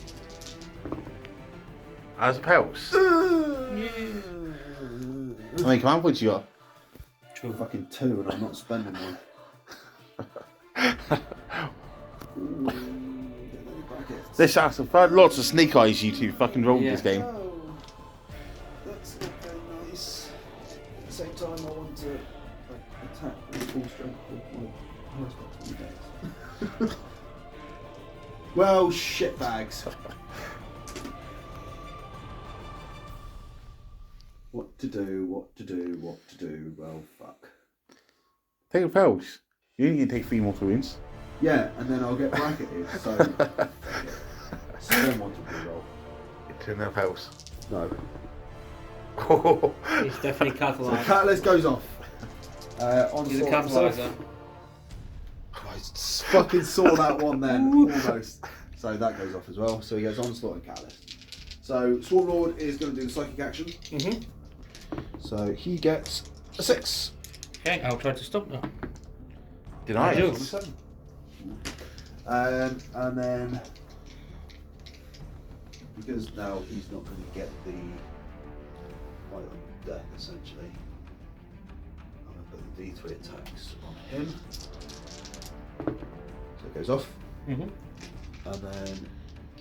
As a pels. How many command points you got? Fucking 2, and I'm not spending one. This has had lots of sneak eyes you two fucking rolled this game. Oh, that's not very nice. At the same time, I want to attack with full strength with my dice. Well, shitbags. What to do, what to do, what to do, well, fuck. Take a pels. You only need to take 3 mortal wounds. Yeah, and then I'll get bracketed, so... Still want to reroll. Turn that pels. No. He's definitely So catalyzed. catalyst goes off. On He's a sword life. capsizer. I fucking saw that one then, almost. So that goes off as well. So he goes onslaught and catalyst. So Swarm Lord is going to do the psychic action. Mm-hmm. So he gets a 6. Okay, I'll try to stop now. Did I? do. And then because now he's not going to get the fight on death essentially, I'm going to put the D3 attacks on him. So it goes off. Mm-hmm. And then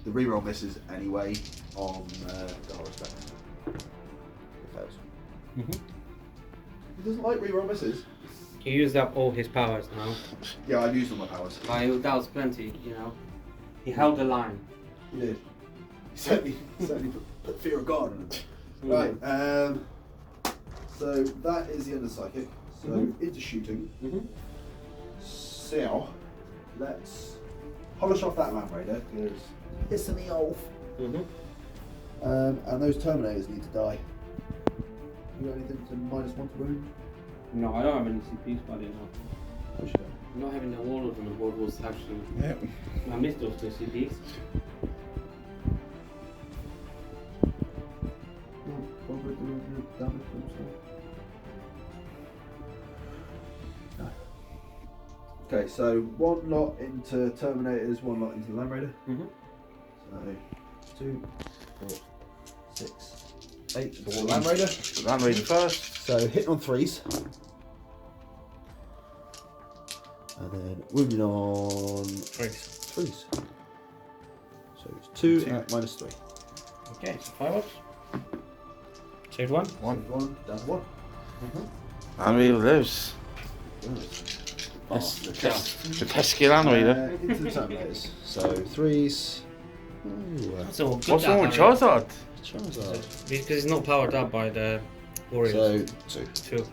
the reroll misses anyway on the horror spec. It fails. Mm-hmm. He doesn't like reroll misses. He used up all his powers now. Yeah, I've used all my powers. That was plenty, you know. He held the line. He did. He certainly put fear of God in him. Right, so that is the end of psychic. So into shooting. Mm-hmm. So let's polish off that Land Raider because it's pissing me off. Mm-hmm. And those Terminators need to die. You got anything to -1 to wound? No, I don't have any CPs, buddy, no. What you got? Not having the warlord on the board was actually... Yeah. I missed those 2 CPs. No. Okay, so 1 lot into Terminators, 1 lot into the Land Raider. Mm-hmm. So 2, 4, 6, 8 for the Land Raider. Land Raider first. So hitting on 3s. And then wounding on 3s. So it's 2 at -3. Okay, so 5 ups. Saved 1. 1. 1 down to 1. Land Raider lives. Pass The pesky Land Raider. into the Terminators. So 3s. That's all good. What's wrong with Charizard? Charizard. Because it's not powered up by the warriors. So 2. 2.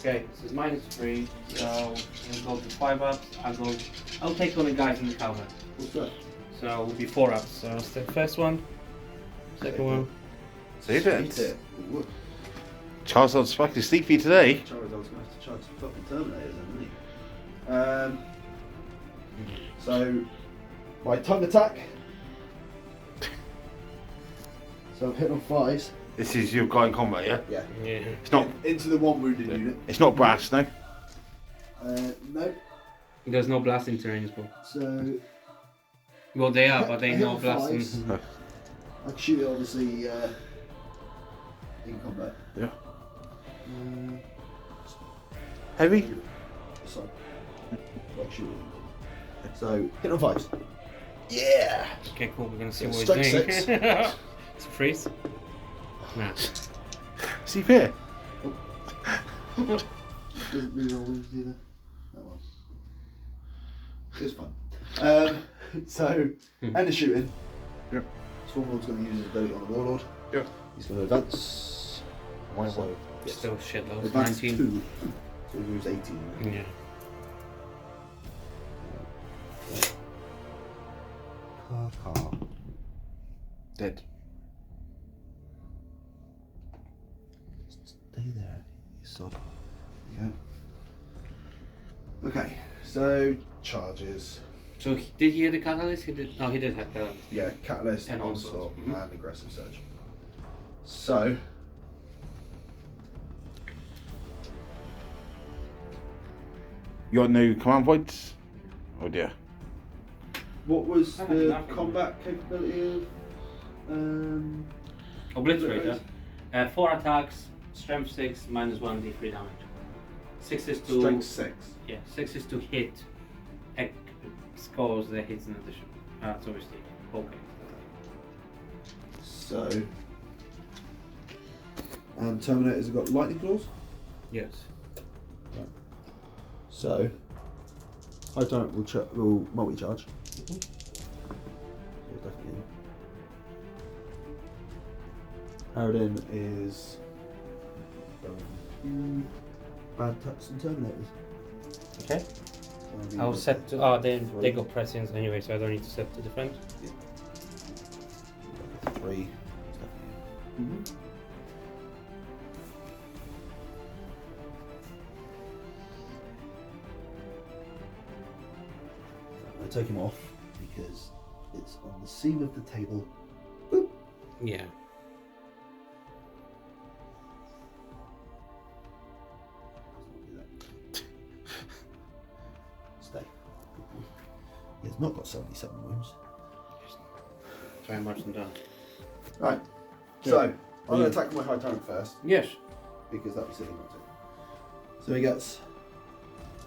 Okay, so it's -3. So we'll go to 5 ups. I'll take on the guys in the cover. What's that? So it will be 4 ups. So it's the first one, second one. Save Eat it. it. Charizard's fucking sleepy today. Charizard's going to have to charge some fucking Terminators then, isn't he? So my tongue attack. So I'm hitting on 5s. This is your guy in combat, yeah? Yeah. Yeah. It's not. Into the 1 wounded unit. It's not brass, no. No. There's no blasting terrains, bro. So Well, they are, but they hit no on blasting. 5s. I can shoot it obviously in combat. Yeah. Heavy? So, like shooting. So hit on 5s. Yeah. Okay, cool. We're gonna see what Strike he's doing. 6. It's a freeze. Nah. See here. Doesn't really roll wins either. That one. It's fun. So end of shooting. Yep. Swarmlord's going to use his ability on the Warlord. Yep. He's going to advance. Why So, yes. Still shitloads. Advance 19. 2. So he moves 18. Yeah. Dead. Stay there, you sod. Yeah. Okay, so charges. So did he hear the catalyst? He did. Oh, he did have catalyst. Yeah, catalyst, And onslaught, onslaught. and aggressive surge. So You got no command points? Oh dear. What was I have the nothing. combat capability of? Obliterator. 4 attacks, strength 6, -1 d3 damage. 6 is to Strength 6. Yeah, 6 is to hit. Scores the hits in addition. That's obviously okay. So, and Terminators have got lightning claws. Yes. So, high turret will multi-charge. Mhm. So definitely. Paradin is bad touch and Terminators. Okay. So I'll set to. Oh, they got prescience anyway, so I don't need to set to defend. 3. Mm-hmm. I take him off because it's on the seam of the table. Yeah. Stay. He has not got 77 wounds. Try and march them down. Right. So, I'm going to attack my high tyrant first Yes. because that'd be silly not to. So he gets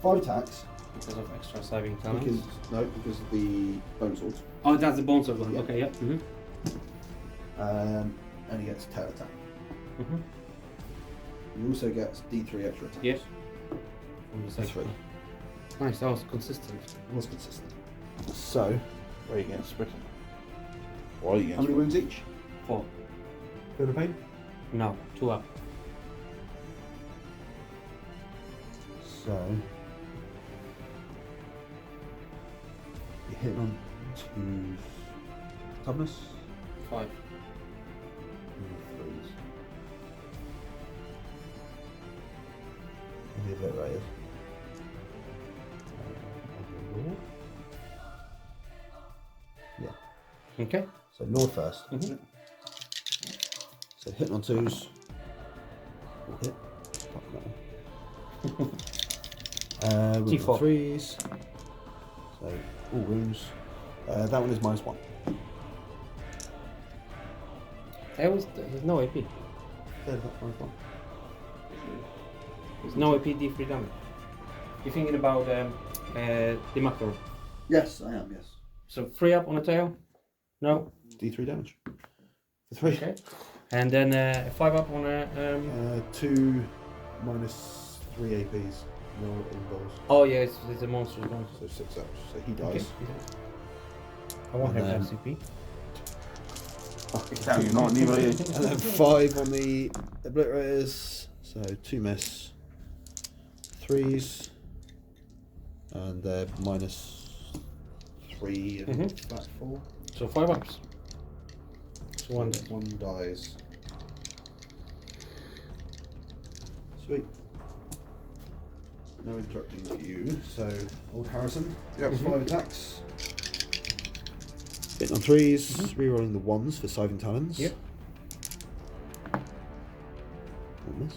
5 attacks Because of extra saving because talents. because of the bone swords. Oh, that's the bone sword one. Yeah. Okay, yeah. Mm-hmm. And he gets tail attack. Mm-hmm. He also gets D3 extra attack. Yes. That's 3. Nice, that was consistent. It was consistent. So, Where are you getting split? Why are you how getting many split? wounds each? 4. Feel the pain? No, 2 up. So, you hit on 2 toughness. 5. And 3s. And the obliterated. Yeah. Okay. So Lord first. Mhm. So hitting on 2s. Will hit. Fuck that one. Wounds on T4. 3s. So all wounds. That one is -1. There's no AP. Yeah, that's -1. There's no AP D3 damage. You're thinking about the macro. Yes, I am. Yes. So 3 up on the tail? No? D3 damage. For 3. Okay. And then 5 up on a. 2 minus 3 APs. No involves. Oh, yeah, it's a monster. So 6 up. So he Okay. dies. I won't And have then- SCP. You're not neither. And then 5 on the obliterators. So 2 miss. 3s. And they're -3 and Mhm. flat 4. So 5 ups. So 1 day. 1 dies. Sweet. No interrupting for you. So, old Harrison. Yep. 5 attacks. Hitting on 3s, rerolling the 1s for Scything Talons. Yep. One miss.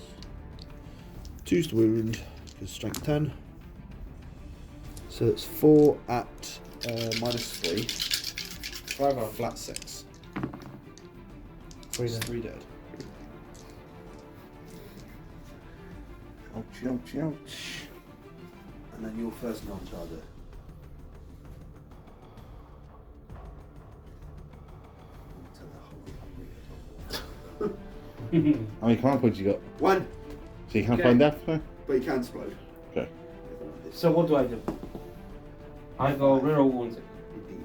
2's to wound, because strength 10. So it's 4 at -3. 5 up. Flat 6. 3 It's then. 3 dead. Ouch, ouch, ouch. And then your first non-charger. How many command points you got? 1, So you can't Okay. find death? No? but you can explode. Okay. So what do? I go reroll wounds. Indeed.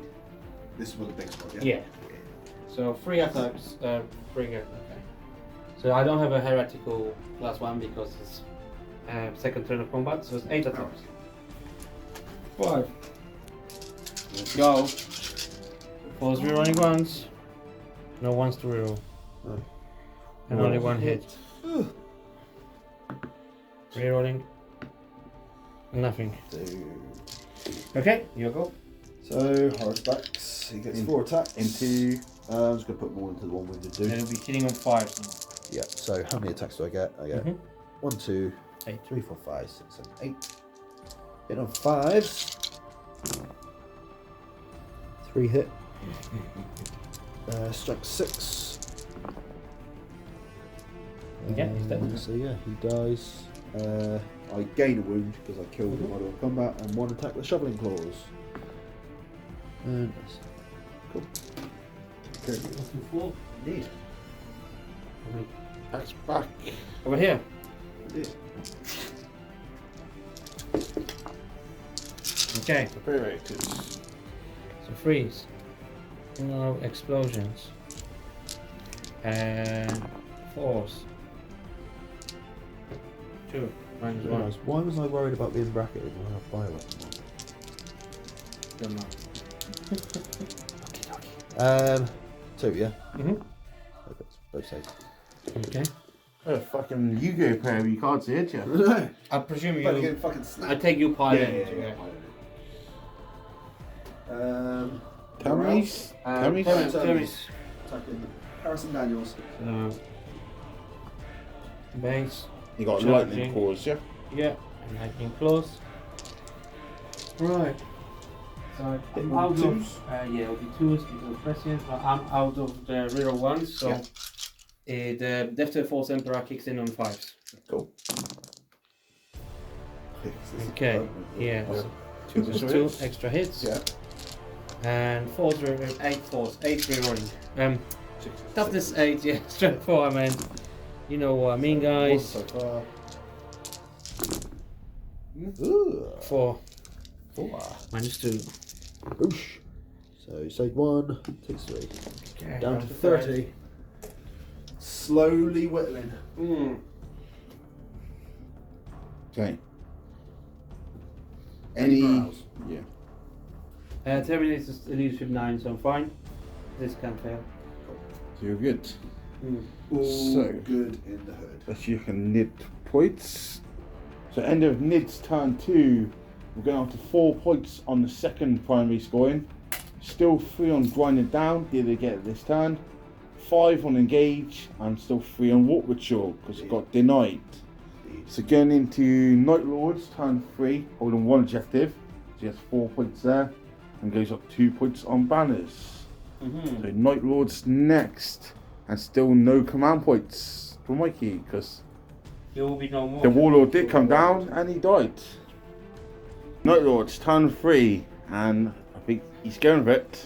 This is what the big spot, yeah? Yeah. So 3 attacks, bring it. Okay. So I don't have a heretical +1 because it's second turn of combat, so it's 8 attacks. 5. Let's go. 4's rerolling once. No ones to reroll. No. And only 1 hit. Rerolling. Nothing. Okay, you go. So, Horace backs. He gets 4 attacks. Into. I'm just going to put more into the one wounded And dude. it'll be hitting on 5. Yeah, so how many attacks do I get? I get Mhm. 1, 2, 8. 3, 4, 5, 6, 7, 8. Hit on 5s. 3 hit. Strike 6. Yeah, he's dead. So yeah, he dies. I gain a wound because I killed him while in combat, and 1 attack with shoveling claws. And that's cool. Okay. Looking for. Indeed. That's back. Over here. Indeed. Okay. Preparators. So freeze. No explosions. And force. 2 minus 1. Why was I worried about being bracketed when I have bioweapon Don't know. on? 2, yeah? Mm-hmm. Both safe. Okay. Oh, fucking Yu-Gi-Oh player, you can't see it, yeah. No. I presume But you. again, fucking snap. I take you pilot. Yeah. Tyranids? Tyranids. Attacking Harrison Daniels. So, base. You got Charging. lightning claws, yeah? Yeah, and lightning claws. Right. So Hit I'm one out with of twos? yeah, it'll be 2s because of prescience, but I'm out of the real ones, so the Death to the Force Emperor kicks in on 5s. Cool. Okay, yeah. So 2 plus 2 hits. extra hits. Yeah. And 4's 8 4's 8 rerolling. Toughness 8, yeah, strength 4, I mean. You know what I mean, guys. So far. Ooh. 4 4. minus 2. Boosh. So save 1, takes 3. Okay, Down to 30. Slowly whittling. Okay. Any... Morales. Yeah. Terminates is a leadership 9, so I'm fine. This can't fail. So you're good. All So- good in the hood. That's you can nid points. So end of Nid's turn 2, we're going up to 4 points on the second primary scoring. Still 3 on grinding down, did they get it this turn. 5 on engage, and still 3 on walk ritual because it got denied. So going into Night Lords turn 3, holding 1 objective. So he has 4 points there, and goes up 2 points on banners. So Night Lords next, and still no command points for Mikey because There will be no more. the Warlord did come down and he died. Night Lords turn 3, and I think he's going with it.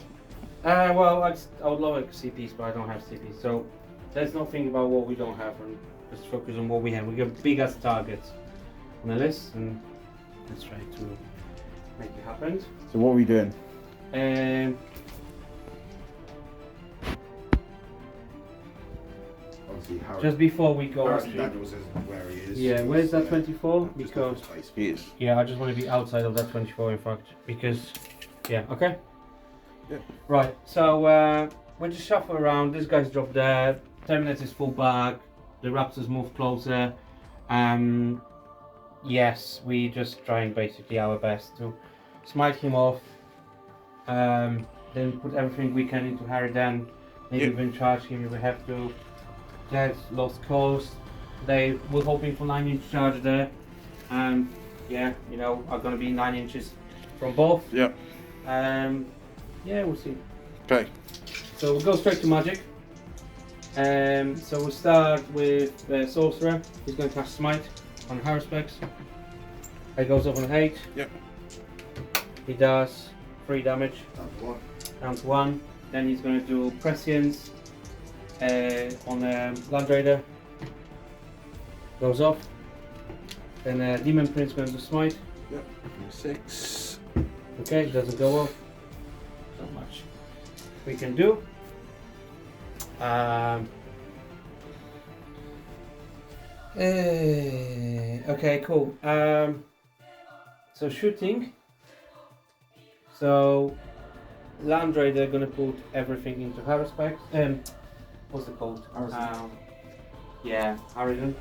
Well, I would love CPs, but I don't have CPs. So let's not think about what we don't have and just focus on what we have. We got big ass targets on the list, and let's try to make it happen. So what are we doing? Obviously, Harry. Just before we go, Harrison actually, Daniels is where he is. yeah, where's that 24? Just Because got space. He is. yeah, I just want to be outside of that 24, in fact, because yeah, okay. Yeah. Right, so we just shuffle around. This guy's dropped there. Terminates is full back. The Raptors move closer. Yes, we just trying basically our best to smite him off. Then put everything we can into Harridan. Maybe Yeah. even charge him if we have to. Jets lost coast. They were hoping for 9-inch charge there. Yeah, you know, are gonna be 9 inches from both. Yeah. Yeah, we'll see. Okay. So we'll go straight to magic. So we'll start with the sorcerer. He's going to cast smite on Haruspex. It goes up on 8. Yep. He does 3 damage, Down to 1. down to 1. Then he's going to do prescience on Land Raider. Goes off. Then Demon Prince going to smite. Yep. 6. Okay, doesn't go off. Not much we can do. Okay, cool. So shooting. So Land Raider gonna put everything into Haruspex. What's it called? Harrison. Yeah, Harridan.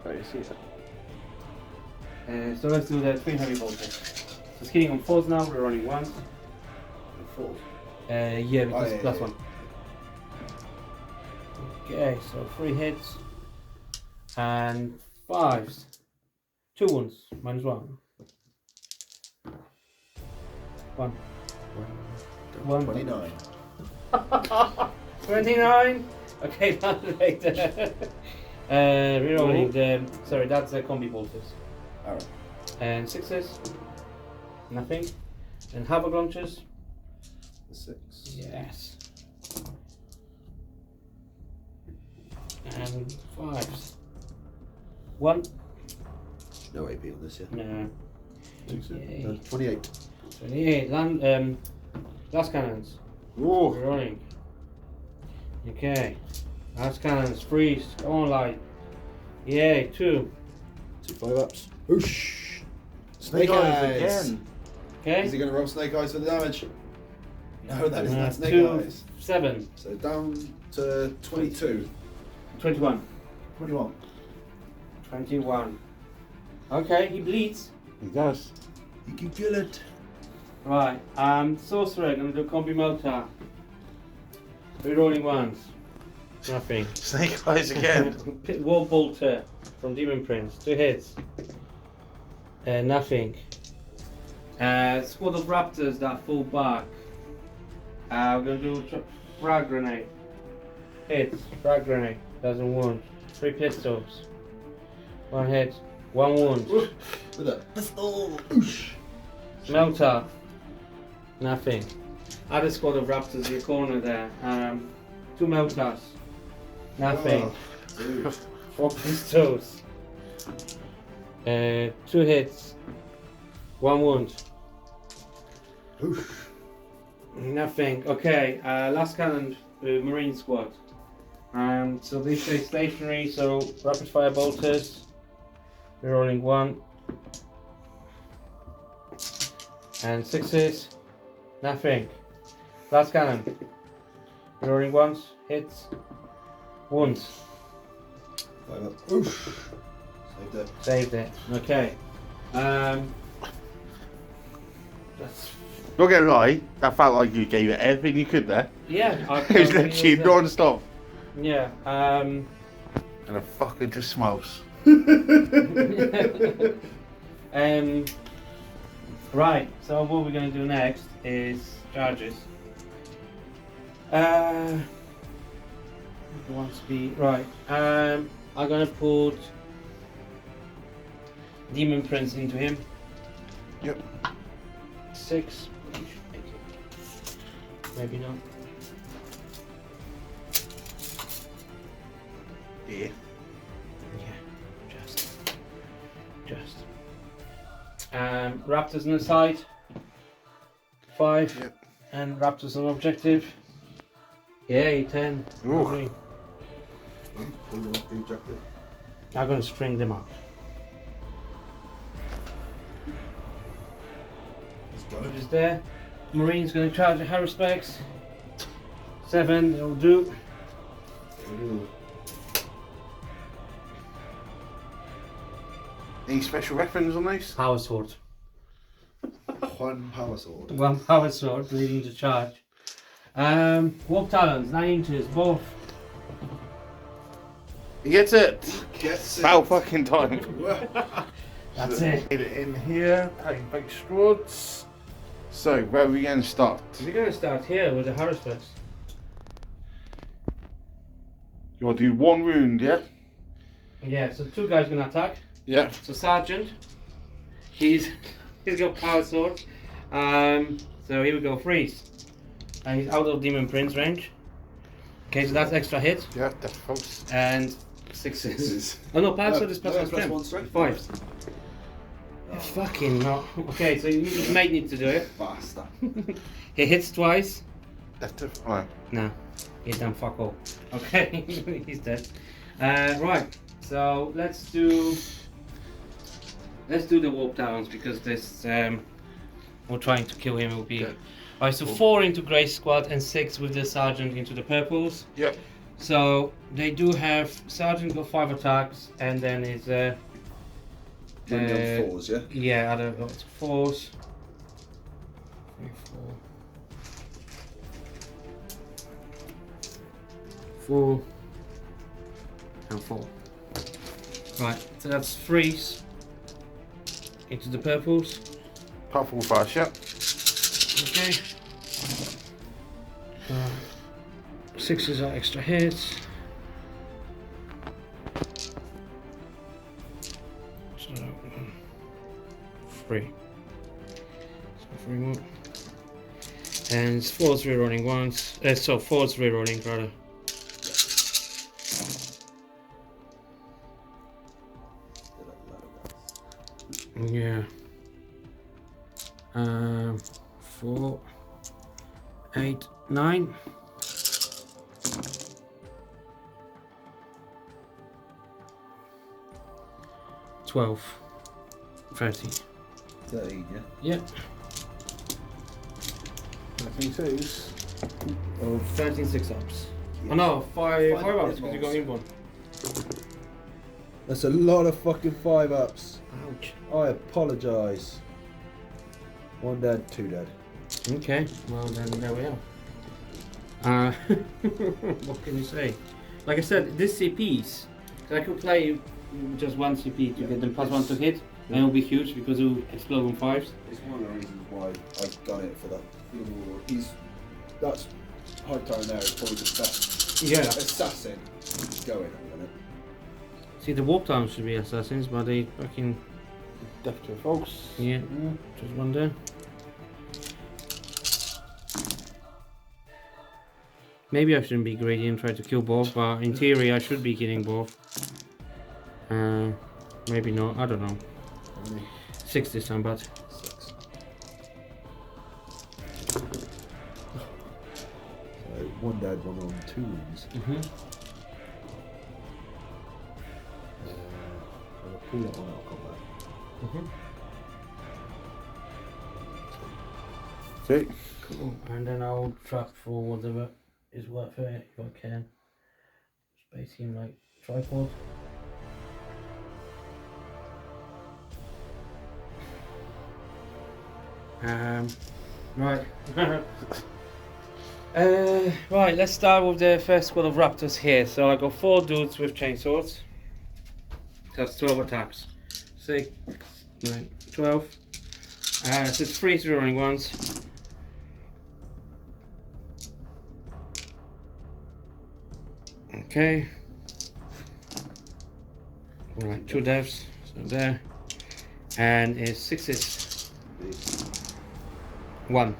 Right, you see that? So let's do the 3 heavy bolters. So hitting on 4s now. We're running 1s. 4. Yeah, because yeah, plus yeah. 1. Okay, so 3 hits and 5s. 2 wounds, -1. One. 29. 29. Okay, that's later. Rerolling the. Sorry, that's the combi bolters. Alright. And 6s. Nothing. And havoc launchers. 6. Yes. And 5s. 1. No AP on this, yeah? No. Yay. 28. 28. Land. Glass cannons. Oh, Rerolling. Okay. Glass cannons. Freeze. Come on, light. Yay. 2. 2 5-ups. Whoosh! Snake eyes eyes! again. Okay. Is he going to roll snake eyes for the damage? No, that is not snake 2, eyes. 7. So down to 22. 21. 21. 21. Okay, he bleeds. he does. You can kill it. Right, sorcerer, gonna do combi motor. Rerolling ones. Nothing. Snake eyes again. Pit wall bolter from Demon Prince. 2 hits. Nothing. Squad of raptors that fall back. We're gonna do frag grenade. Hits. Frag grenade. Doesn't wound. 3 pistols. 1 hit. 1 wound. With a pistol. Whoosh! Melter. Nothing. Other squad of raptors in the corner there. 2 melters. Nothing. Dude. 4 pistols. 2 hits. 1 wound. Whoosh! Nothing. Okay. Last cannon. Marine squad. So they stay stationary. So rapid fire bolters. We're rolling 1. And 6s. Nothing. Last cannon. Rolling once. Hits. Wounds. 5-up. Whoosh! Saved it. Saved it. Okay. That's Not gonna lie, that felt like you gave it everything you could there. yeah. It was literally non-stop. Yeah. And it fucking just smells. Right. So what we're gonna do next is charges. Wants to be right. I'm gonna put Demon Prince into him. Yep. 6. Maybe not. Yeah. Yeah. Just. Raptors on the side. 5. Yep. And Raptors on objective. Yay, 10. Ooh. Lovely. Pull off the objective. I'm gonna string them up. Let's go. What is there? Marine's gonna charge at high specs. 7, it'll do. Ooh. Any special weapons on those? Power sword. 1 power sword. 1 power sword leading to charge. Warp talons, 9 inches, both. He gets it! Gets it. About fucking time. That's So, it. Get it in here, take big straws. So, where are we going to start? We're gonna start here with the high specs. You want to do 1 wound, yeah? Yeah, so 2 guys gonna attack. Yeah. So Sergeant, he's got power sword. So here we go, freeze. And he's out of Demon Prince range. Okay, so that's extra hit. Yeah, that's false. And 6s. Oh no, power sword is plus 1 strength. 1 strength. 5s. Fucking no. Okay, so you might need to do it. Bastard. He hits twice. That's the. Alright. No, he's done fuck all. Okay, he's dead. Right, so let's do the warp talons because this we're trying to kill him. It will be. Okay. Alright, so 4 into grey squad and 6 with the sergeant into the purples. Yep. So they do have sergeant got 5 attacks and then his Bring down 4s, yeah? yeah, other got 4s. 3, 4. 4 and 4. Right, so that's freeze into the purples. Purple flash, yep. Okay. 6s are extra hits. So 3. So 3 more. And it's 4s rerolling once. So 4s rerolling rather. Yeah. 4, 8, 9. 12, 13. 13, yeah. Yeah. 13 twos. Oh, 13 6-ups. Yeah. Oh no, 5 Five ups because you got involves. inborn. That's a lot of fucking 5-ups. Ouch. I apologise. 1 dead, 2 dead. Okay, well then there we are. What can you say? Like I said, this CPs, I could play just one CP to get them +1 to hit, and it'll be huge because it will explode on 5s. It's one of the reasons why I got it for that little. That's High Tyranids is probably the best Yeah. assassin going at the minute. See, the warp times should be assassins, but they fucking. Death to folks. Yeah, just one there. Maybe I shouldn't be greedy and try to kill both, but in theory I should be killing both. Maybe not, I don't know. 6 this time, but 6. So 1 dead, 1 on 2 wounds. I'll pull that one out of combat. Okay. Cool. And then I'll trap for whatever is worth it if I can. Space him like tripod. Right. Right, let's start with the first squad of raptors here. So I got 4 dudes with chainsaws. That's 12 attacks. 6, 9, 12. So it's 3 running ones. Okay. Alright, 2 devs. So there. And it's 6s. 1.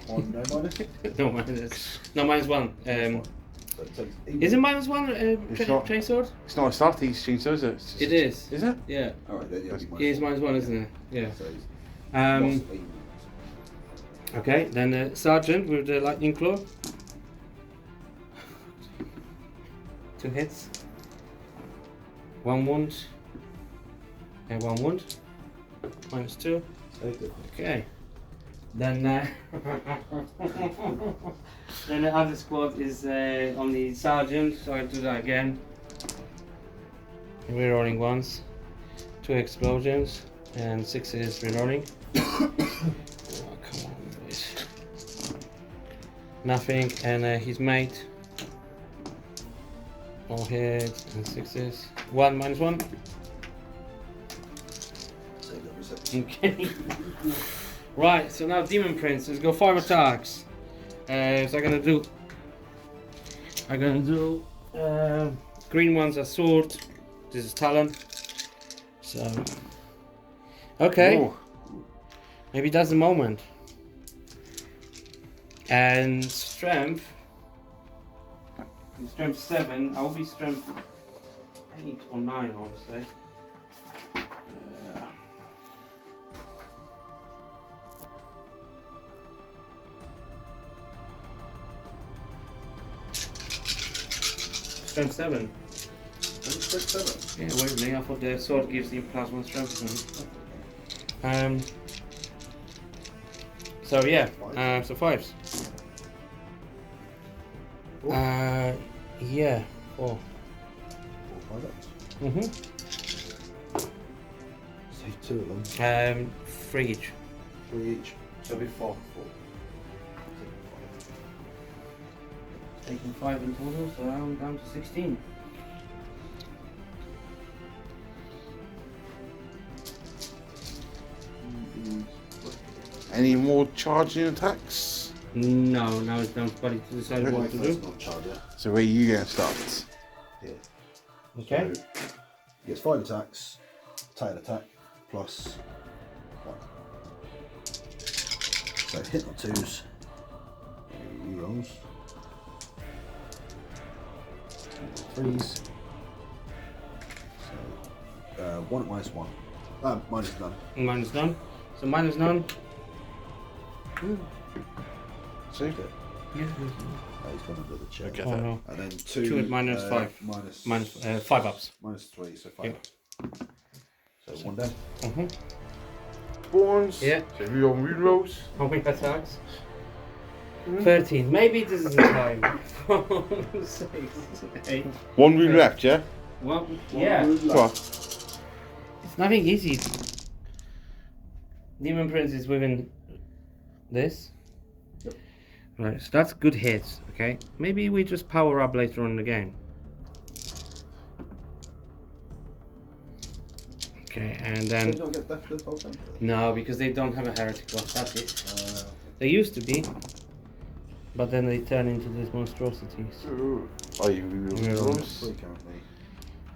1, no minus? No, minus. No, -1. So it takes Is it -1 It's not. chainsword? It's not a start each chainsaw, is it? It's just, It is. Is it? Yeah. Alright, then That's- yeah. It is -1, isn't it? Yeah. So he's Um, lost 8 wounds. okay, then the sergeant with the lightning claw. 2 hits. 1 wound. And 1 wound. -2. So good. Okay. Then then the other squad is on the sergeant, so I'll do that again. Rerolling once. 2 explosions and 6 is rerolling. Oh, come on, boys. Nothing, and his mate. All hits and 6s. 1 -1. So that was it. Okay. Right, so now Demon Prince has got 5 attacks. So I'm gonna do green ones are sword. This is talon. So okay, Oh. maybe that's the moment. And strength. Strength 7. I'll be strength 8 or 9, I would say. Strength 7. Strength 7. Yeah, wait a minute, I thought the sword gives him +1 strength. So yeah, so 5s. Yeah, 4. 4 5-ups. Save 2 of them. 3 each. 3 each. So it'll be 4. Taking 5 in total, so I'm down to 16. Any more charging attacks? No, now it's down to Paddy to decide My what to first do. non-charger. So where are you going to start? Here. Okay. So, he gets 5 attacks, tail attack, plus 1. So hit on 2s. Rerolls. 3s. So 1 at -1. Minus none. Minus none. So minus none. See? Yeah. He's gone under the chair. Okay. Oh no. And then 2, 2 at minus 5. Minus 5 ups. minus 3, so 5. Yeah. So 1 down. Spawns. Yeah. So we on rerolls. How many attacks? 13. Maybe this is the time. 6, 8. 1 rune left, yeah? Well, yeah. Go on. It's nothing easy. Demon Prince is within this. Yep. Right, so that's good hits, okay? Maybe we just power up later on in the game. Okay, and then... Don't get death the whole time. No, because they don't have a heretic buff, that's it. They used to be, but then they turn into these monstrosities. Are you rerolls? 3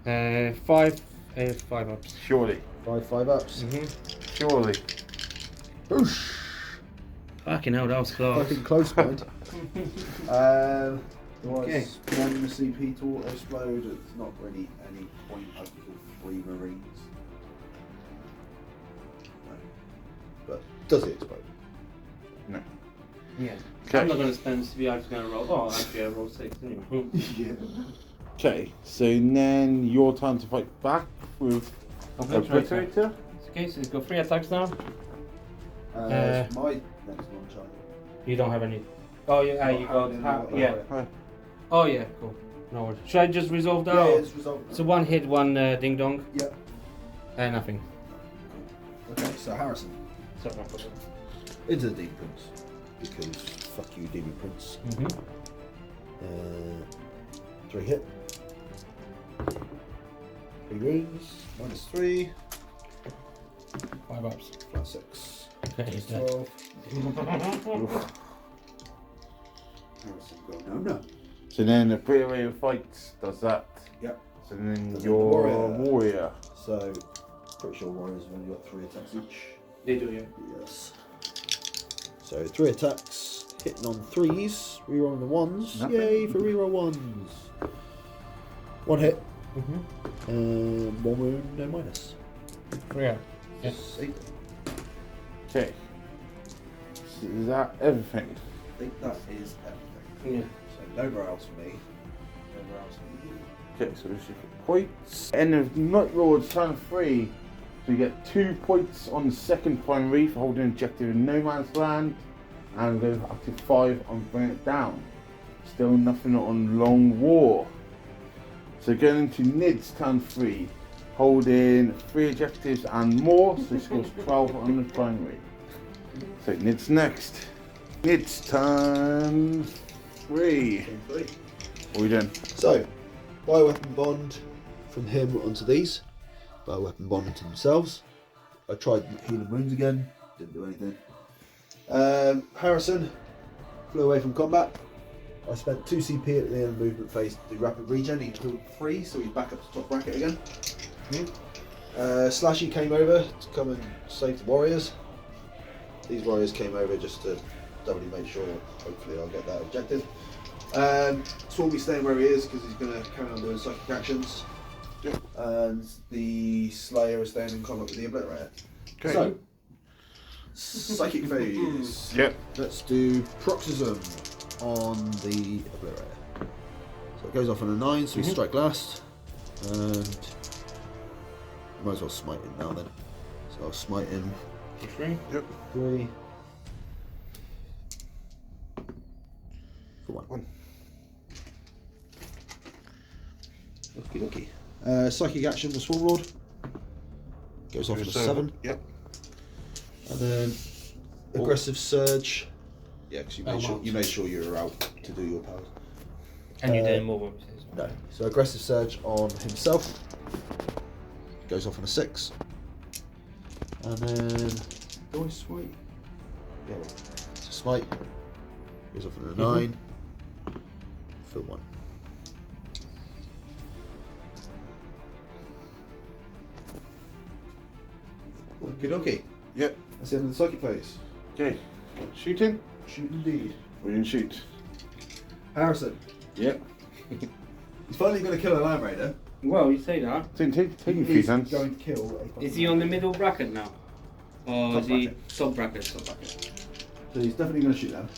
currently. 5 ups. Surely. 5 ups. Surely. Boosh! Fucking hell, that was close. Fucking close, mind. Do Okay. I spawn the CP to auto explode? It's not really any point. I can kill 3 marines. No. But does it explode? No. Yeah. Okay. I'm not going to spend CP, I'm just going to roll. Oh, actually, I rolled 6 anyway. Yeah. Okay, so then your time to fight back with Obliterator. Obliterator. Okay, so he's got 3 attacks now. It's my next one, Charlie. You don't have any. Oh, yeah, you got. Yeah. Hi. Oh, yeah, cool. No worries. Should I just resolve that? Yeah, or- it's resolved. So 1 hit, 1 ding dong. Yeah. Nothing. Okay, so Harrison. Sorry. Into the Demon Prince. Because fuck you, Demon Prince. 3 hit. 3 wounds. -3. 5 ups. Plus 6. Okay, he's dead. 12. Harrison go no. So then the breakaway fights does that. Yep. So then Does your the warrior. So, pretty sure warriors have only got 3 attacks each. They do, yeah. Yes. So 3 attacks, hitting on 3s, rerolling the 1s. Nothing. Yay for reroll 1s. 1 hit, and 1 wound, no minus. Yeah. Yeah. 8. Okay. So is that everything? I think that is everything. Yeah. So nowhere else for me. Nowhere else for you. Okay, so this is points. End of Night Lord's turn 3. So you get 2 points on the second primary for holding objective in No Man's Land, and go up to 5 on Bring It Down. Still nothing on Long War. So going into Nid's turn 3, holding 3 objectives and more, so he scores 12 on the primary. So Nid's next. Nid's turn 3. Turn 3. What are we doing? So, bioweapon bond from him onto these. Bioweapon bond into themselves. I tried healing wounds again, didn't do anything. Harrison flew away from combat. I spent 2 CP at the end of the movement phase to do rapid regen. He killed 3, so he's back up to top bracket again. Slashy came over to come and save the warriors. These warriors came over just to doubly make sure, hopefully I'll get that objective. Swarmy staying where he is because he's going to carry on doing psychic actions. Yep. And the Slayer is staying in combat with the Obliterator. Okay. So, psychic phase. Yep. Let's do Paroxysm on the Obliterator. So it goes off on a 9, so we strike last. And might as well smite him now then. So I'll smite him. 3. Yep. 3. For 1. Okie dokie. Psychic action was Swarm Lord. Goes off on a 7. Yep. And then aggressive surge. Yeah, because Oh, you made sure you were out to do your powers. And you didn't move obviously. No. So aggressive surge on himself. Goes off on a 6. And then do I sweep? Yeah, well, it's a smite. Goes off in a 9. Fill 1. Okie dokie. Yep. That's the end of the psychic phase. Okay. Shooting? Shoot indeed. We didn't shoot. Harrison. Yep. He's finally going to kill a Land Raider. Well, you say that. Take a few He's turns. going to kill a Is he on the middle bracket now? Or Top is he bracket. sub bracket? Sub bracket. So he's definitely going to shoot them.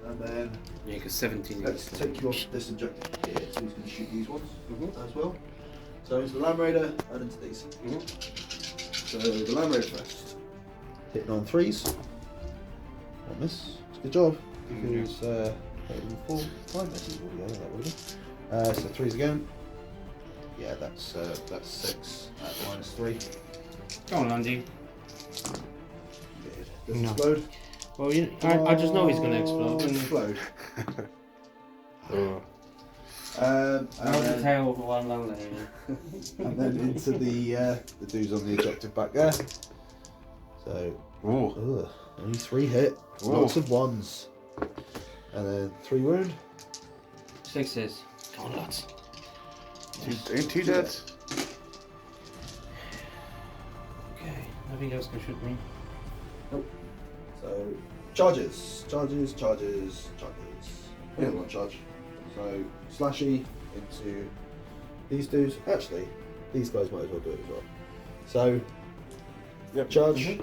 And then Yeah, because 17 let's is. take you off this objective here. So he's going to shoot these ones Mhm. as well. So it's the Land Raider and into these. So the Land Raider first. Hitting on 3s. On this. It's a good job. Because 4, 5 misses will be over that, would it? So 3s again. Yeah, that's 6 at -3. Come on, Andy. Does it No. explode? Well, I just know he's going to explode. Doesn't explode. Oh. And That was the then, tail of one long lady. and then into the dudes on the objective back there. So, Oh. only 3 hit, Whoa. lots of 1s. And then 3 wound. 6s. Come on, lads. Two dead. Okay, nothing else can shoot me. So, charges. Yeah, one charge. So, slashy into these dudes. Actually, these guys might as well do it as well. So, Yep. charge.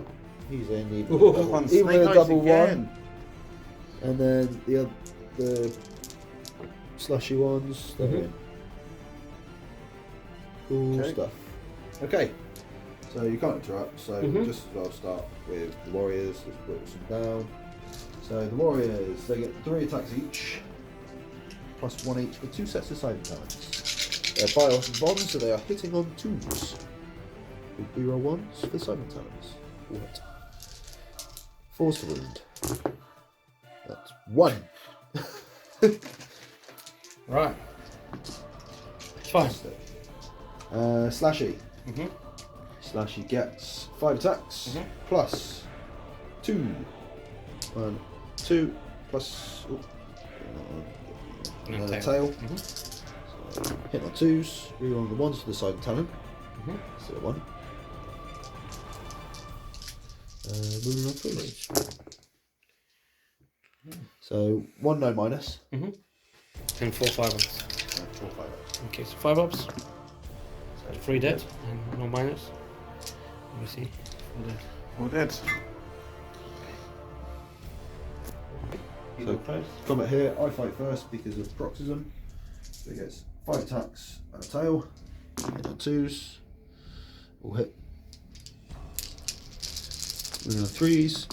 He's in even Ooh, with a double, One even with snake a eyes double again. 1. And then the slushy ones, they're in. Cool Okay. stuff. Okay, so you can't interrupt, so Mhm. just as well start with the warriors. Let's put them down. So the warriors, they get 3 attacks each, plus 1 each for 2 sets of cyber talents. They're bios and bonds, so they are hitting on 2s. With reroll 1s for cyber talents. What? 4's for wound. That's 1. Right. Fine. Slashy. Mhm. Slashy gets 5 attacks Mhm. plus 2. 1, 2 plus. And Another tail. tail. Mhm. So, hit on 2s, reroll the 1s for the cyber talent. Mhm. So 1. Moving on 3s. So 1 no minus. Mhm. And 4 5-ups. And 4 5 ups. Okay, so 5-ups. So 3 dead and no minus. Let me see. 4 dead. All dead. You So- go first. Combat here, I fight first because of paroxysm. So he gets 5 attacks and a tail. Hit on 2s. All hit. Moving on 3s.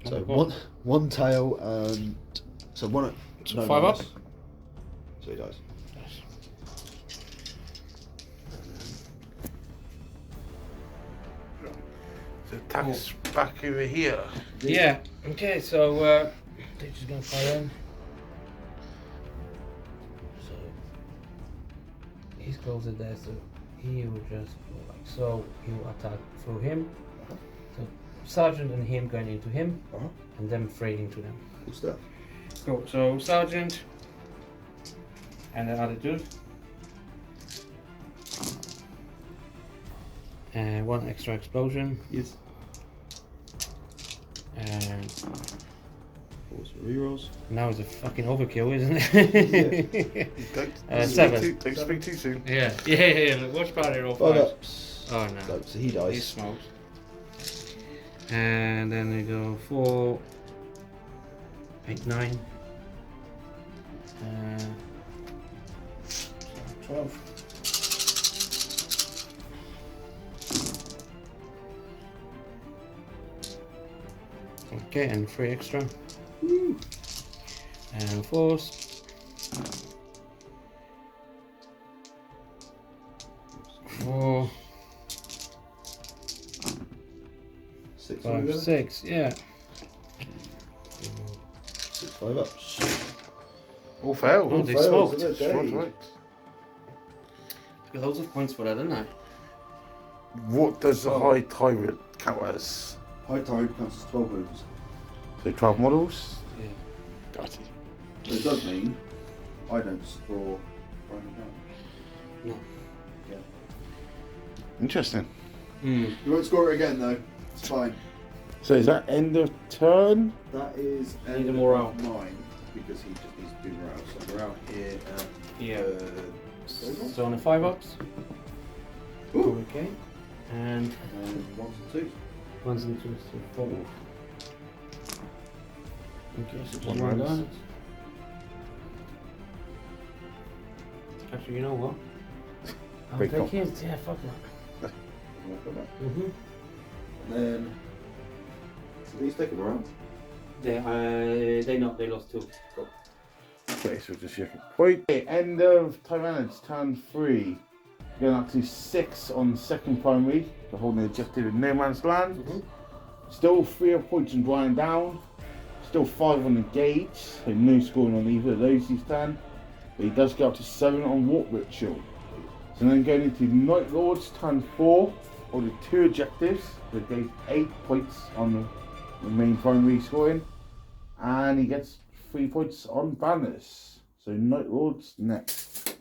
So Oh. one tail and so 1 So no 5 up. minus. So he dies. The attack's back over here. Yeah. Okay, so they're just gonna fire in. So he's closer there, so he will just go like so. He will attack through him. So Sergeant and him going into him, and them three into them. Cool stuff. Cool. So Sergeant and the other dude. And 1 extra explosion. Yes. And Pause for rerolls. now it's a fucking overkill, isn't it? Don't Seven. Don't speak too soon. Yeah. Watch party roll 5 5. ups. Oh no. So he He dies. smoked. And then they go 4, 8, 9. 12. Okay, and 3 extra. And 4s. 4, 6 5, altogether. 6, yeah. 6 5 ups. All failed. Oh, they fails, smoked. isn't it, Right, Dave? right. Loads of points for that, didn't I? What does the Oh. high tyrant count as? High tide counts as 12 wounds. So 12 models. Yeah. Got it. So it does mean I don't score random damage. No. Yeah. Interesting. Mm. You won't score it again though. It's fine. So is that end of turn? That is Need end a of morale. mine because he just needs to do morale. So morale here. Yeah. Those So on the 5-ups. Ooh. Okay. And and 1s and 2s. 1s and 2s, so 4. Okay, so just One one rounds. guard. Actually, you know what? I'll Big take cop. his. Yeah, fuck that. Mhm. And then so these take a morale. They lost 2. Okay, so just your point. Okay, end of Tyranids, turn 3. Going up to 6 on second primary. So holding the objective in no man's land. Mhm. Still 3 points and drying down. Still 5 on the gauge. So no scoring on either of those this turn. But he does go up to 7 on Warp Ritual. So then going into Night Lords, turn 4. Holding 2 objectives. So he gave 8 points on the main primary scoring. And he gets 3 points on banners. So Night Lords next.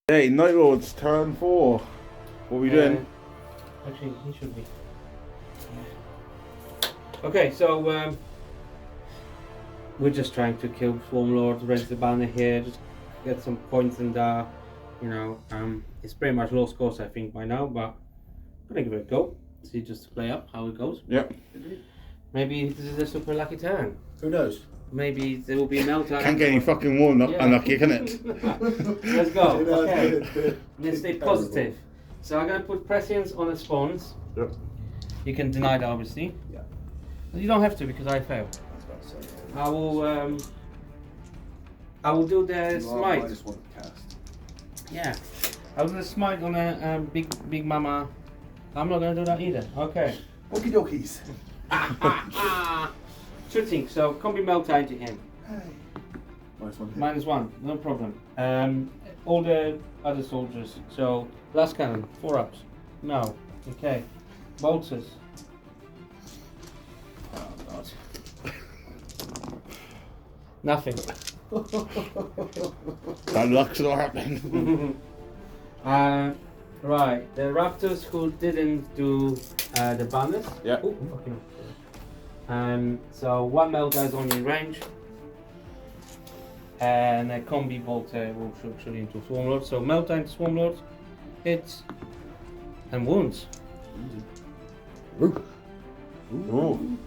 Hey, Night Lords, turn 4. What are we doing? Actually, he should be. Okay, so we're just trying to kill Swarm Lords, raise the banner here, just get some points, and you know, it's pretty much low scores I think by now, but I'm gonna give it a go. See, just to play up how it goes. Yep. Maybe this is a super lucky turn. Who knows? Maybe there will be a meltdown. Can't get any fucking more Yeah. unlucky, can it? Let's go. Okay. Okay. Let's stay positive. So I'm gonna put prescience on the spawns. Yep. You can deny that obviously. Yeah. You don't have to because I fail. I was about to say, I will do the you are smite. -1 to cast. Yeah. I will do the smite on a big mama. I'm not gonna do that either. Okay. Okie dokies. Shooting. So combi melta into him. Hey. -1 hit. -1. No problem. All the other soldiers. So last cannon. 4 ups. No. Okay. Bolters. Oh god. Nothing. That luck's not happening. Right, the Raptors who didn't do the banners. Yeah. Ooh, fucking hell. So 1 melta is only in range. And a combi bolter will shoot into Swarmlord. So melta into Swarmlord, hits and wounds. Ooh. Ooh.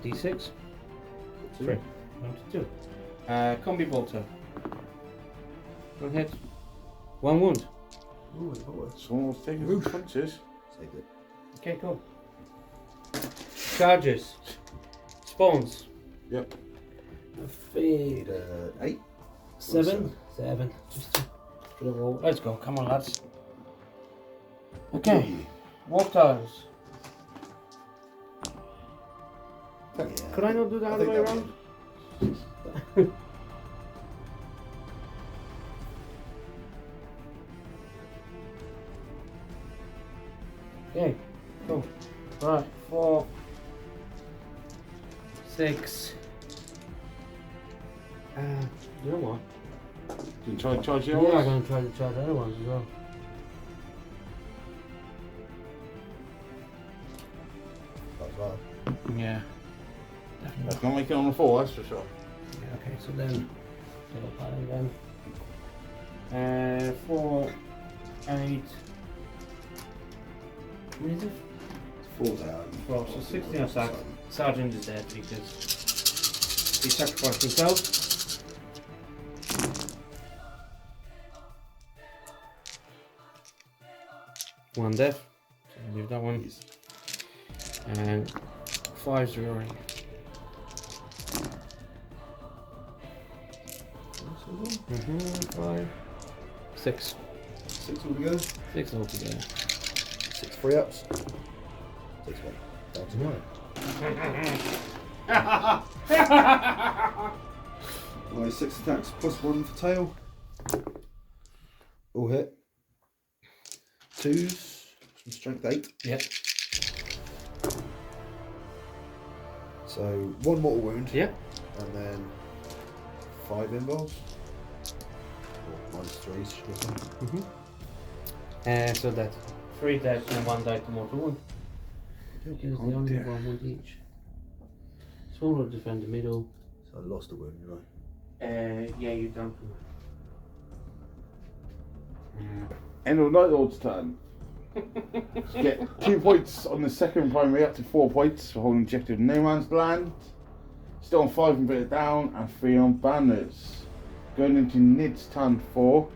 D6. 3. 1 to 2. Combi bolter. 1 hit. 1 wound. Ooh, it works. Someone's taking some punches. Take it. Okay, cool. Charges. Spawns. Yep. Need 8. 7. 7. Just to roll. Let's go. Come on, lads. Okay. Walk tiles. Yeah. Could I not do the I other think way that around? Okay. Cool. Right. 4. 6. You know what? You can try and charge Yeah, yours? I'm going to try to charge the other ones as well. That's right. Yeah. That's not making it on the 4, that's for sure. Yeah, okay, so then, then. 4, 8. What is it? 4 down. 4, so 16 attack. Sergeant is dead because he sacrificed himself. One death. So leave that one. And 5 zeroing. Mm-hmm, 5. 6. 6 altogether. 6 altogether. 6 free ups. 6 1. Down to 9. My 6 attacks plus 1 for tail. All hit. 2s. Some strength 8. Yep. So 1 mortal wound. Yeah. And then 5 involves. Or -3s, should I say. So that's 3 death and 1 die to mortal wound. Use the only dear. 1 wound each. Small or defend the middle. So I lost a wound, didn't Yeah, you don't. End of Night Lord's turn. Get 2 points on the second primary, up to 4 points for holding objective No Man's Land. Still on 5 and bit it down, and 3 on banners. Going into Nid's turn 4,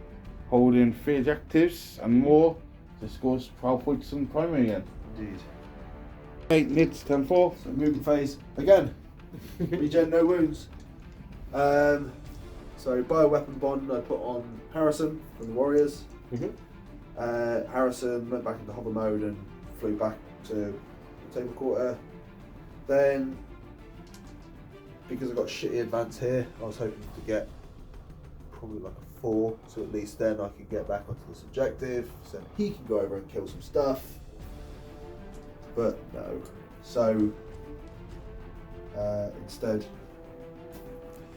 holding 3 objectives and more. So scores 12 points on primary again. Indeed. 8 Nid's turn 4. So movement phase again. Regen, no wounds. So bioweapon bond I put on Harrison from the Warriors. Harrison went back into hover mode and flew back to the table quarter. Then, because I got shitty advance here, I was hoping to get probably like a 4, so at least then I could get back onto this objective, so he can go over and kill some stuff. But no. So instead,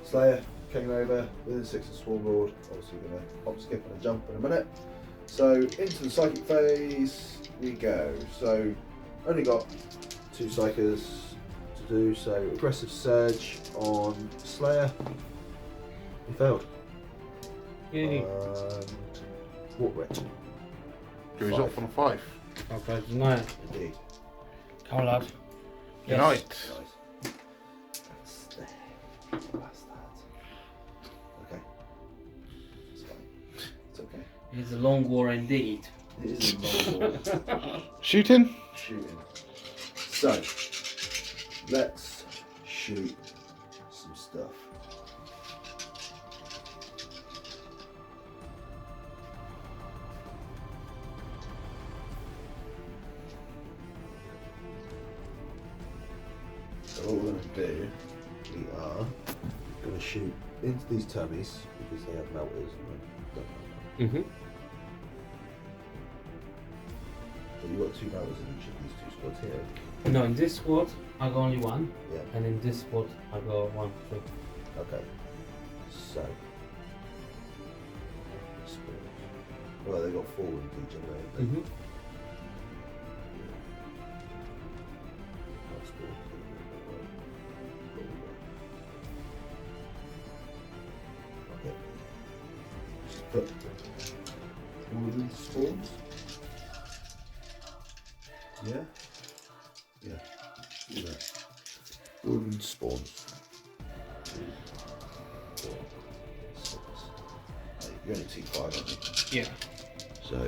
Slayer came over within 6 of Swarm Lord. Obviously going to hop, skip, and a jump in a minute. So into the psychic phase we go. So only got 2 psychers to do. So aggressive surge on Slayer. He failed. Yay. What rate? Goes off on a 5. Okay, tonight. Indeed. Come on, lad. Good night. Nice. That's that. Okay. It's fine. It's okay. It's a long war indeed. It is a long war. Shooting? Shooting. So, let's shoot some stuff. So what we're going to do, we are going to shoot into these tummies because they have melters and they don't have. So you've got 2 melters in each of these 2 squads here. No, in this squad I got only 1, Yeah. and in this squad I got 1, 2. Okay. So. Well, they got 4 in each anyway. Okay. Just put all of these spawns. Yeah? Yeah. Do that. Golden spawns. 2, 4, 6. Oh, you're only T5, aren't you? Yeah. So,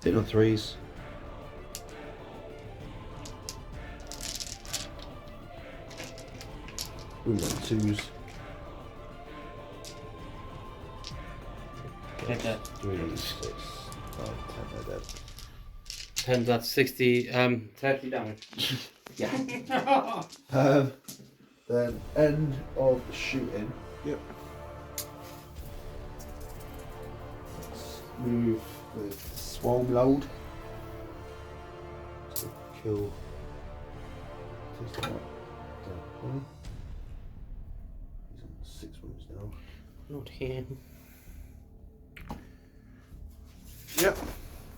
hit on 3s. Wound on 2s. Get that. 3, 6, 9, 10, they're dead. 10, that's 60, 30 damage. Yeah. Then end of the shooting. Yep. Let's move with Swarm Load. To kill. He's on 6 wounds now. Not here. Yep.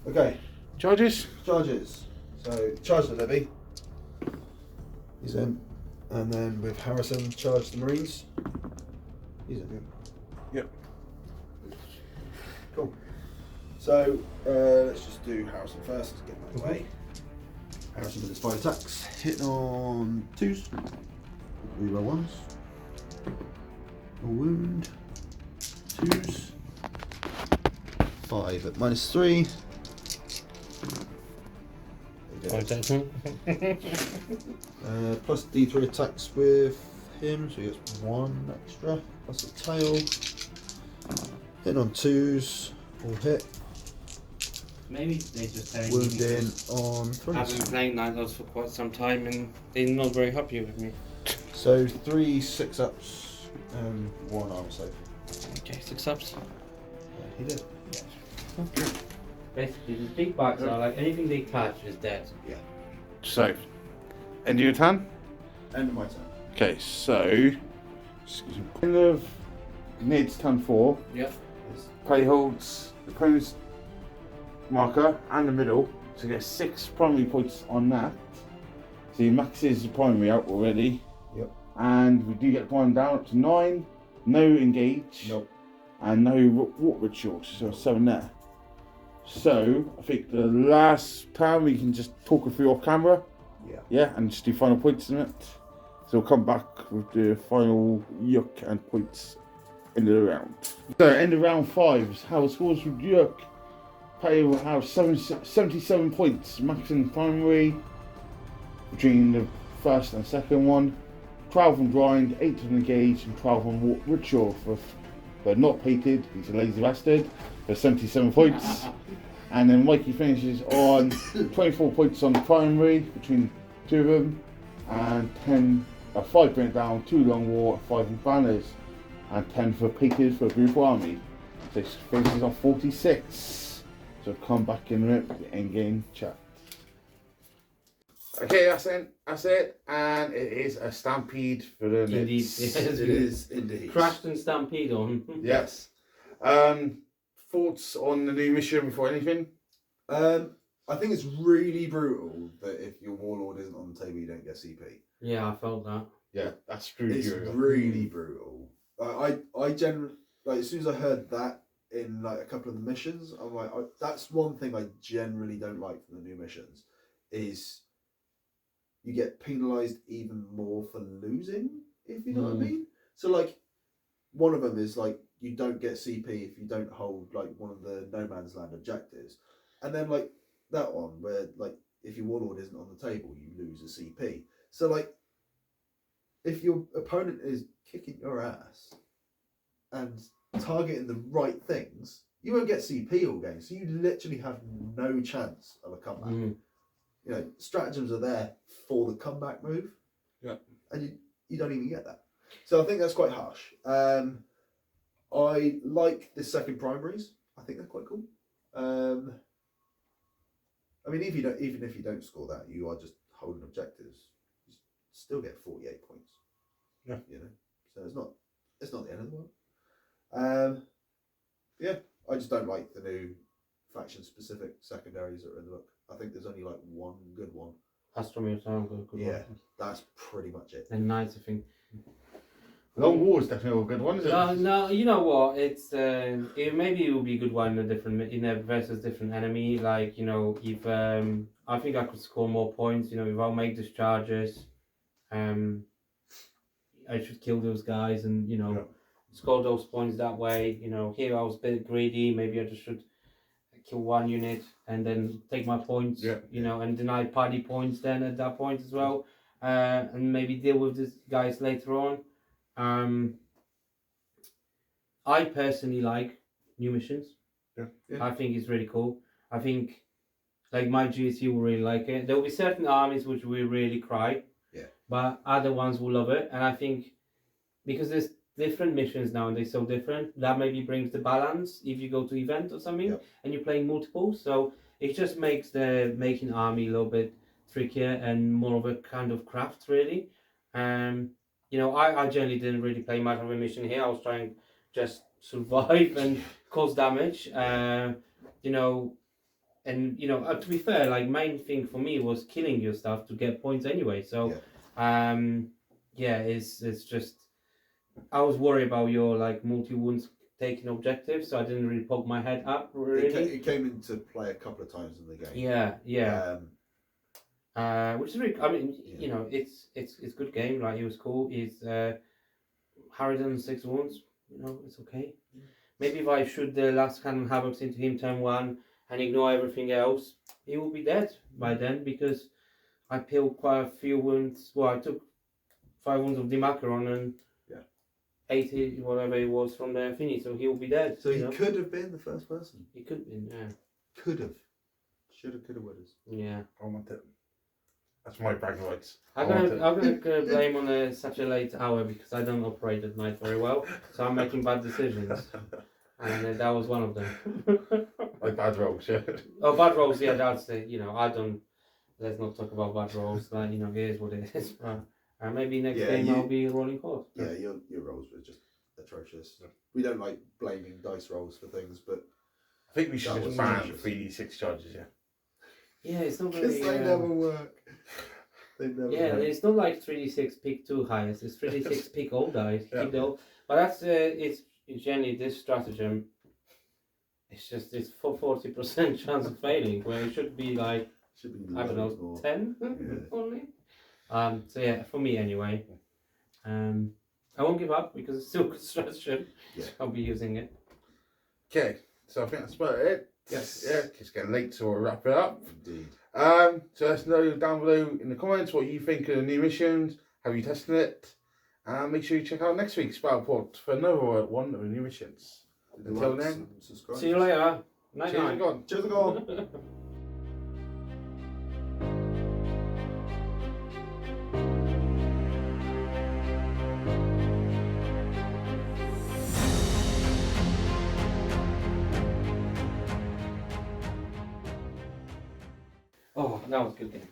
Okay, Charges? charges. So charge the levy. He's in. And then with Harrison, charge the Marines. He's in. Yep. Cool. So let's just do Harrison first. Let's get him out of the way. Harrison with his 5 attacks. Hitting on 2s. Reroll 1s. A wound. 2s. 5 at -3. Plus D3 attacks with him, so he gets 1 extra. Plus a tail. Hitting on 2s. All hit. Maybe they just telling Wounding me on I've been 3s. playing Night Lords for quite some time and they're not very happy with me. So 3 6-ups and 1 armor save. Okay, 6 ups. He did. Basically, these big bugs are like anything they touch is dead. So, end of your turn? End of my turn. Okay, so kind of Ned's turn 4. Yeah. Play holds the opponent's marker and the middle to get 6 primary points on that. So he maxes the primary out already. Yep. And we do get one down up to 9. No engage. Nope. And no water rituals. So 7 there. So I think the last time we can just talk it through off camera. Yeah. Yeah, and just do final points in it. So we'll come back with the final yuck and points end of the round. So end of round 5 is how it scores with yuck. Paddy will have 77 points, maximum primary between the first and second one. 12 on grind, 8 on engage, and 12 on water ritual for not painted. He's a lazy bastard for 77 points. And then Mikey finishes on 24 points on the primary between two of them, and 5 went down, 2 long war, 5 on banners, and 10 for painted for a group army. So he finishes on 46. So come back in the end game chat. Okay, that's it, and it is a stampede for the Indeed, Knights. yes. It is indeed. Crashed and stampede on. Yes. Thoughts on the new mission before anything? I think it's really brutal that if your warlord isn't on the table, you don't get CP. Yeah, I felt that. Yeah, that's true. It's really brutal. I generally, like, as soon as I heard that in like a couple of the missions, I'm like, that's one thing I generally don't like from the new missions, is you get penalised even more for losing, if you know what I mean. So like, one of them is like, you don't get CP if you don't hold like one of the no man's land objectives, and then like that one where like if your warlord isn't on the table, you lose a CP. So like, if your opponent is kicking your ass and targeting the right things, you won't get CP all game. So you literally have no chance of a comeback. You know, stratagems are there for the comeback move. Yeah. And you don't even get that. So I think that's quite harsh. I like the second primaries. I think they're quite cool. I mean, even if you don't score that, you are just holding objectives. You still get 48 points. Yeah. You know, so it's not the end of the world. Yeah, I just don't like the new faction specific secondaries that are in the book. I think there's only like one good one. Astronomy sound good. Yeah, that's pretty much it. And Knights, I think. Long War is definitely a good one, isn't it? No, you know what? It's maybe it will be a good one in a versus different enemy. Like, you know, if I think I could score more points. You know, if I'll make discharges, I should kill those guys and score those points that way. You know, here I was a bit greedy. Maybe I just should kill one unit and then take my points. Yeah. You know, and deny paddy points then at that point as well, and maybe deal with these guys later on. I personally like new missions. Yeah. I think it's really cool. I think, like, my GSU will really like it. There will be certain armies which will really cry. Yeah. But other ones will love it. And I think because there's different missions now and they're so different, that maybe brings the balance if you go to event or something and you're playing multiple. So it just makes the making army a little bit trickier and more of a kind of craft, really. You know, I generally didn't really play much of a mission here. I was trying just survive and cause damage. You know, and to be fair, like, main thing for me was killing your stuff to get points anyway. So, it's just I was worried about your like multi wounds taking objectives, so I didn't really poke my head up. Really, it came into play a couple of times in the game. Which is really, I mean, you know, it's good game. Like, it was cool. It's Harridan 6 wounds. You know, it's okay. Maybe if I shoot the last cannon havocs into him turn 1 and ignore everything else, he will be dead by then, because I peeled quite a few wounds. Well, I took 5 wounds of Demacaron and 80 whatever it was from the thingy, so he will be dead. So he could have been the first person. He could have been, yeah. Could have. Should have, could have, would have. Yeah. I want it. That's my bragging rights. I'm gonna blame on such a late hour because I don't operate at night very well, so I'm making bad decisions, and that was one of them. Like bad rolls, yeah. Oh, bad rolls, yeah. That's the I don't. Let's not talk about bad rolls. Like, it is what it is. And maybe next Yeah, game you- I'll be rolling hard. Yeah, your rolls were just atrocious. We don't like blaming dice rolls for things, but I think we should That just was ban atrocious. 3d6 charges, yeah. Yeah, it's not because very. they never work. They never. Yeah, work. it's not like 3d6 pick 2 highest. It's 3d6 pick all dice. Yeah. Keep the all. But that's it's generally this stratagem. It's for 40% chance of failing, where it should be like Should be I don't loads know more. 10 Yeah. only. So yeah, for me anyway. I won't give up because it's still a good stratagem. Yeah. I'll be using it. Okay, so I think that's about it. Yes. Yeah, it's getting late, so we'll wrap it up. Indeed. So let us know down below in the comments what you think of the new missions. Have you tested it? And make sure you check out next week's Battle Report for another one of the new missions. Until Likes then, and subscribe. See you later. Night cheers night. and gone. Cheers, gone. Oh, that was a good game.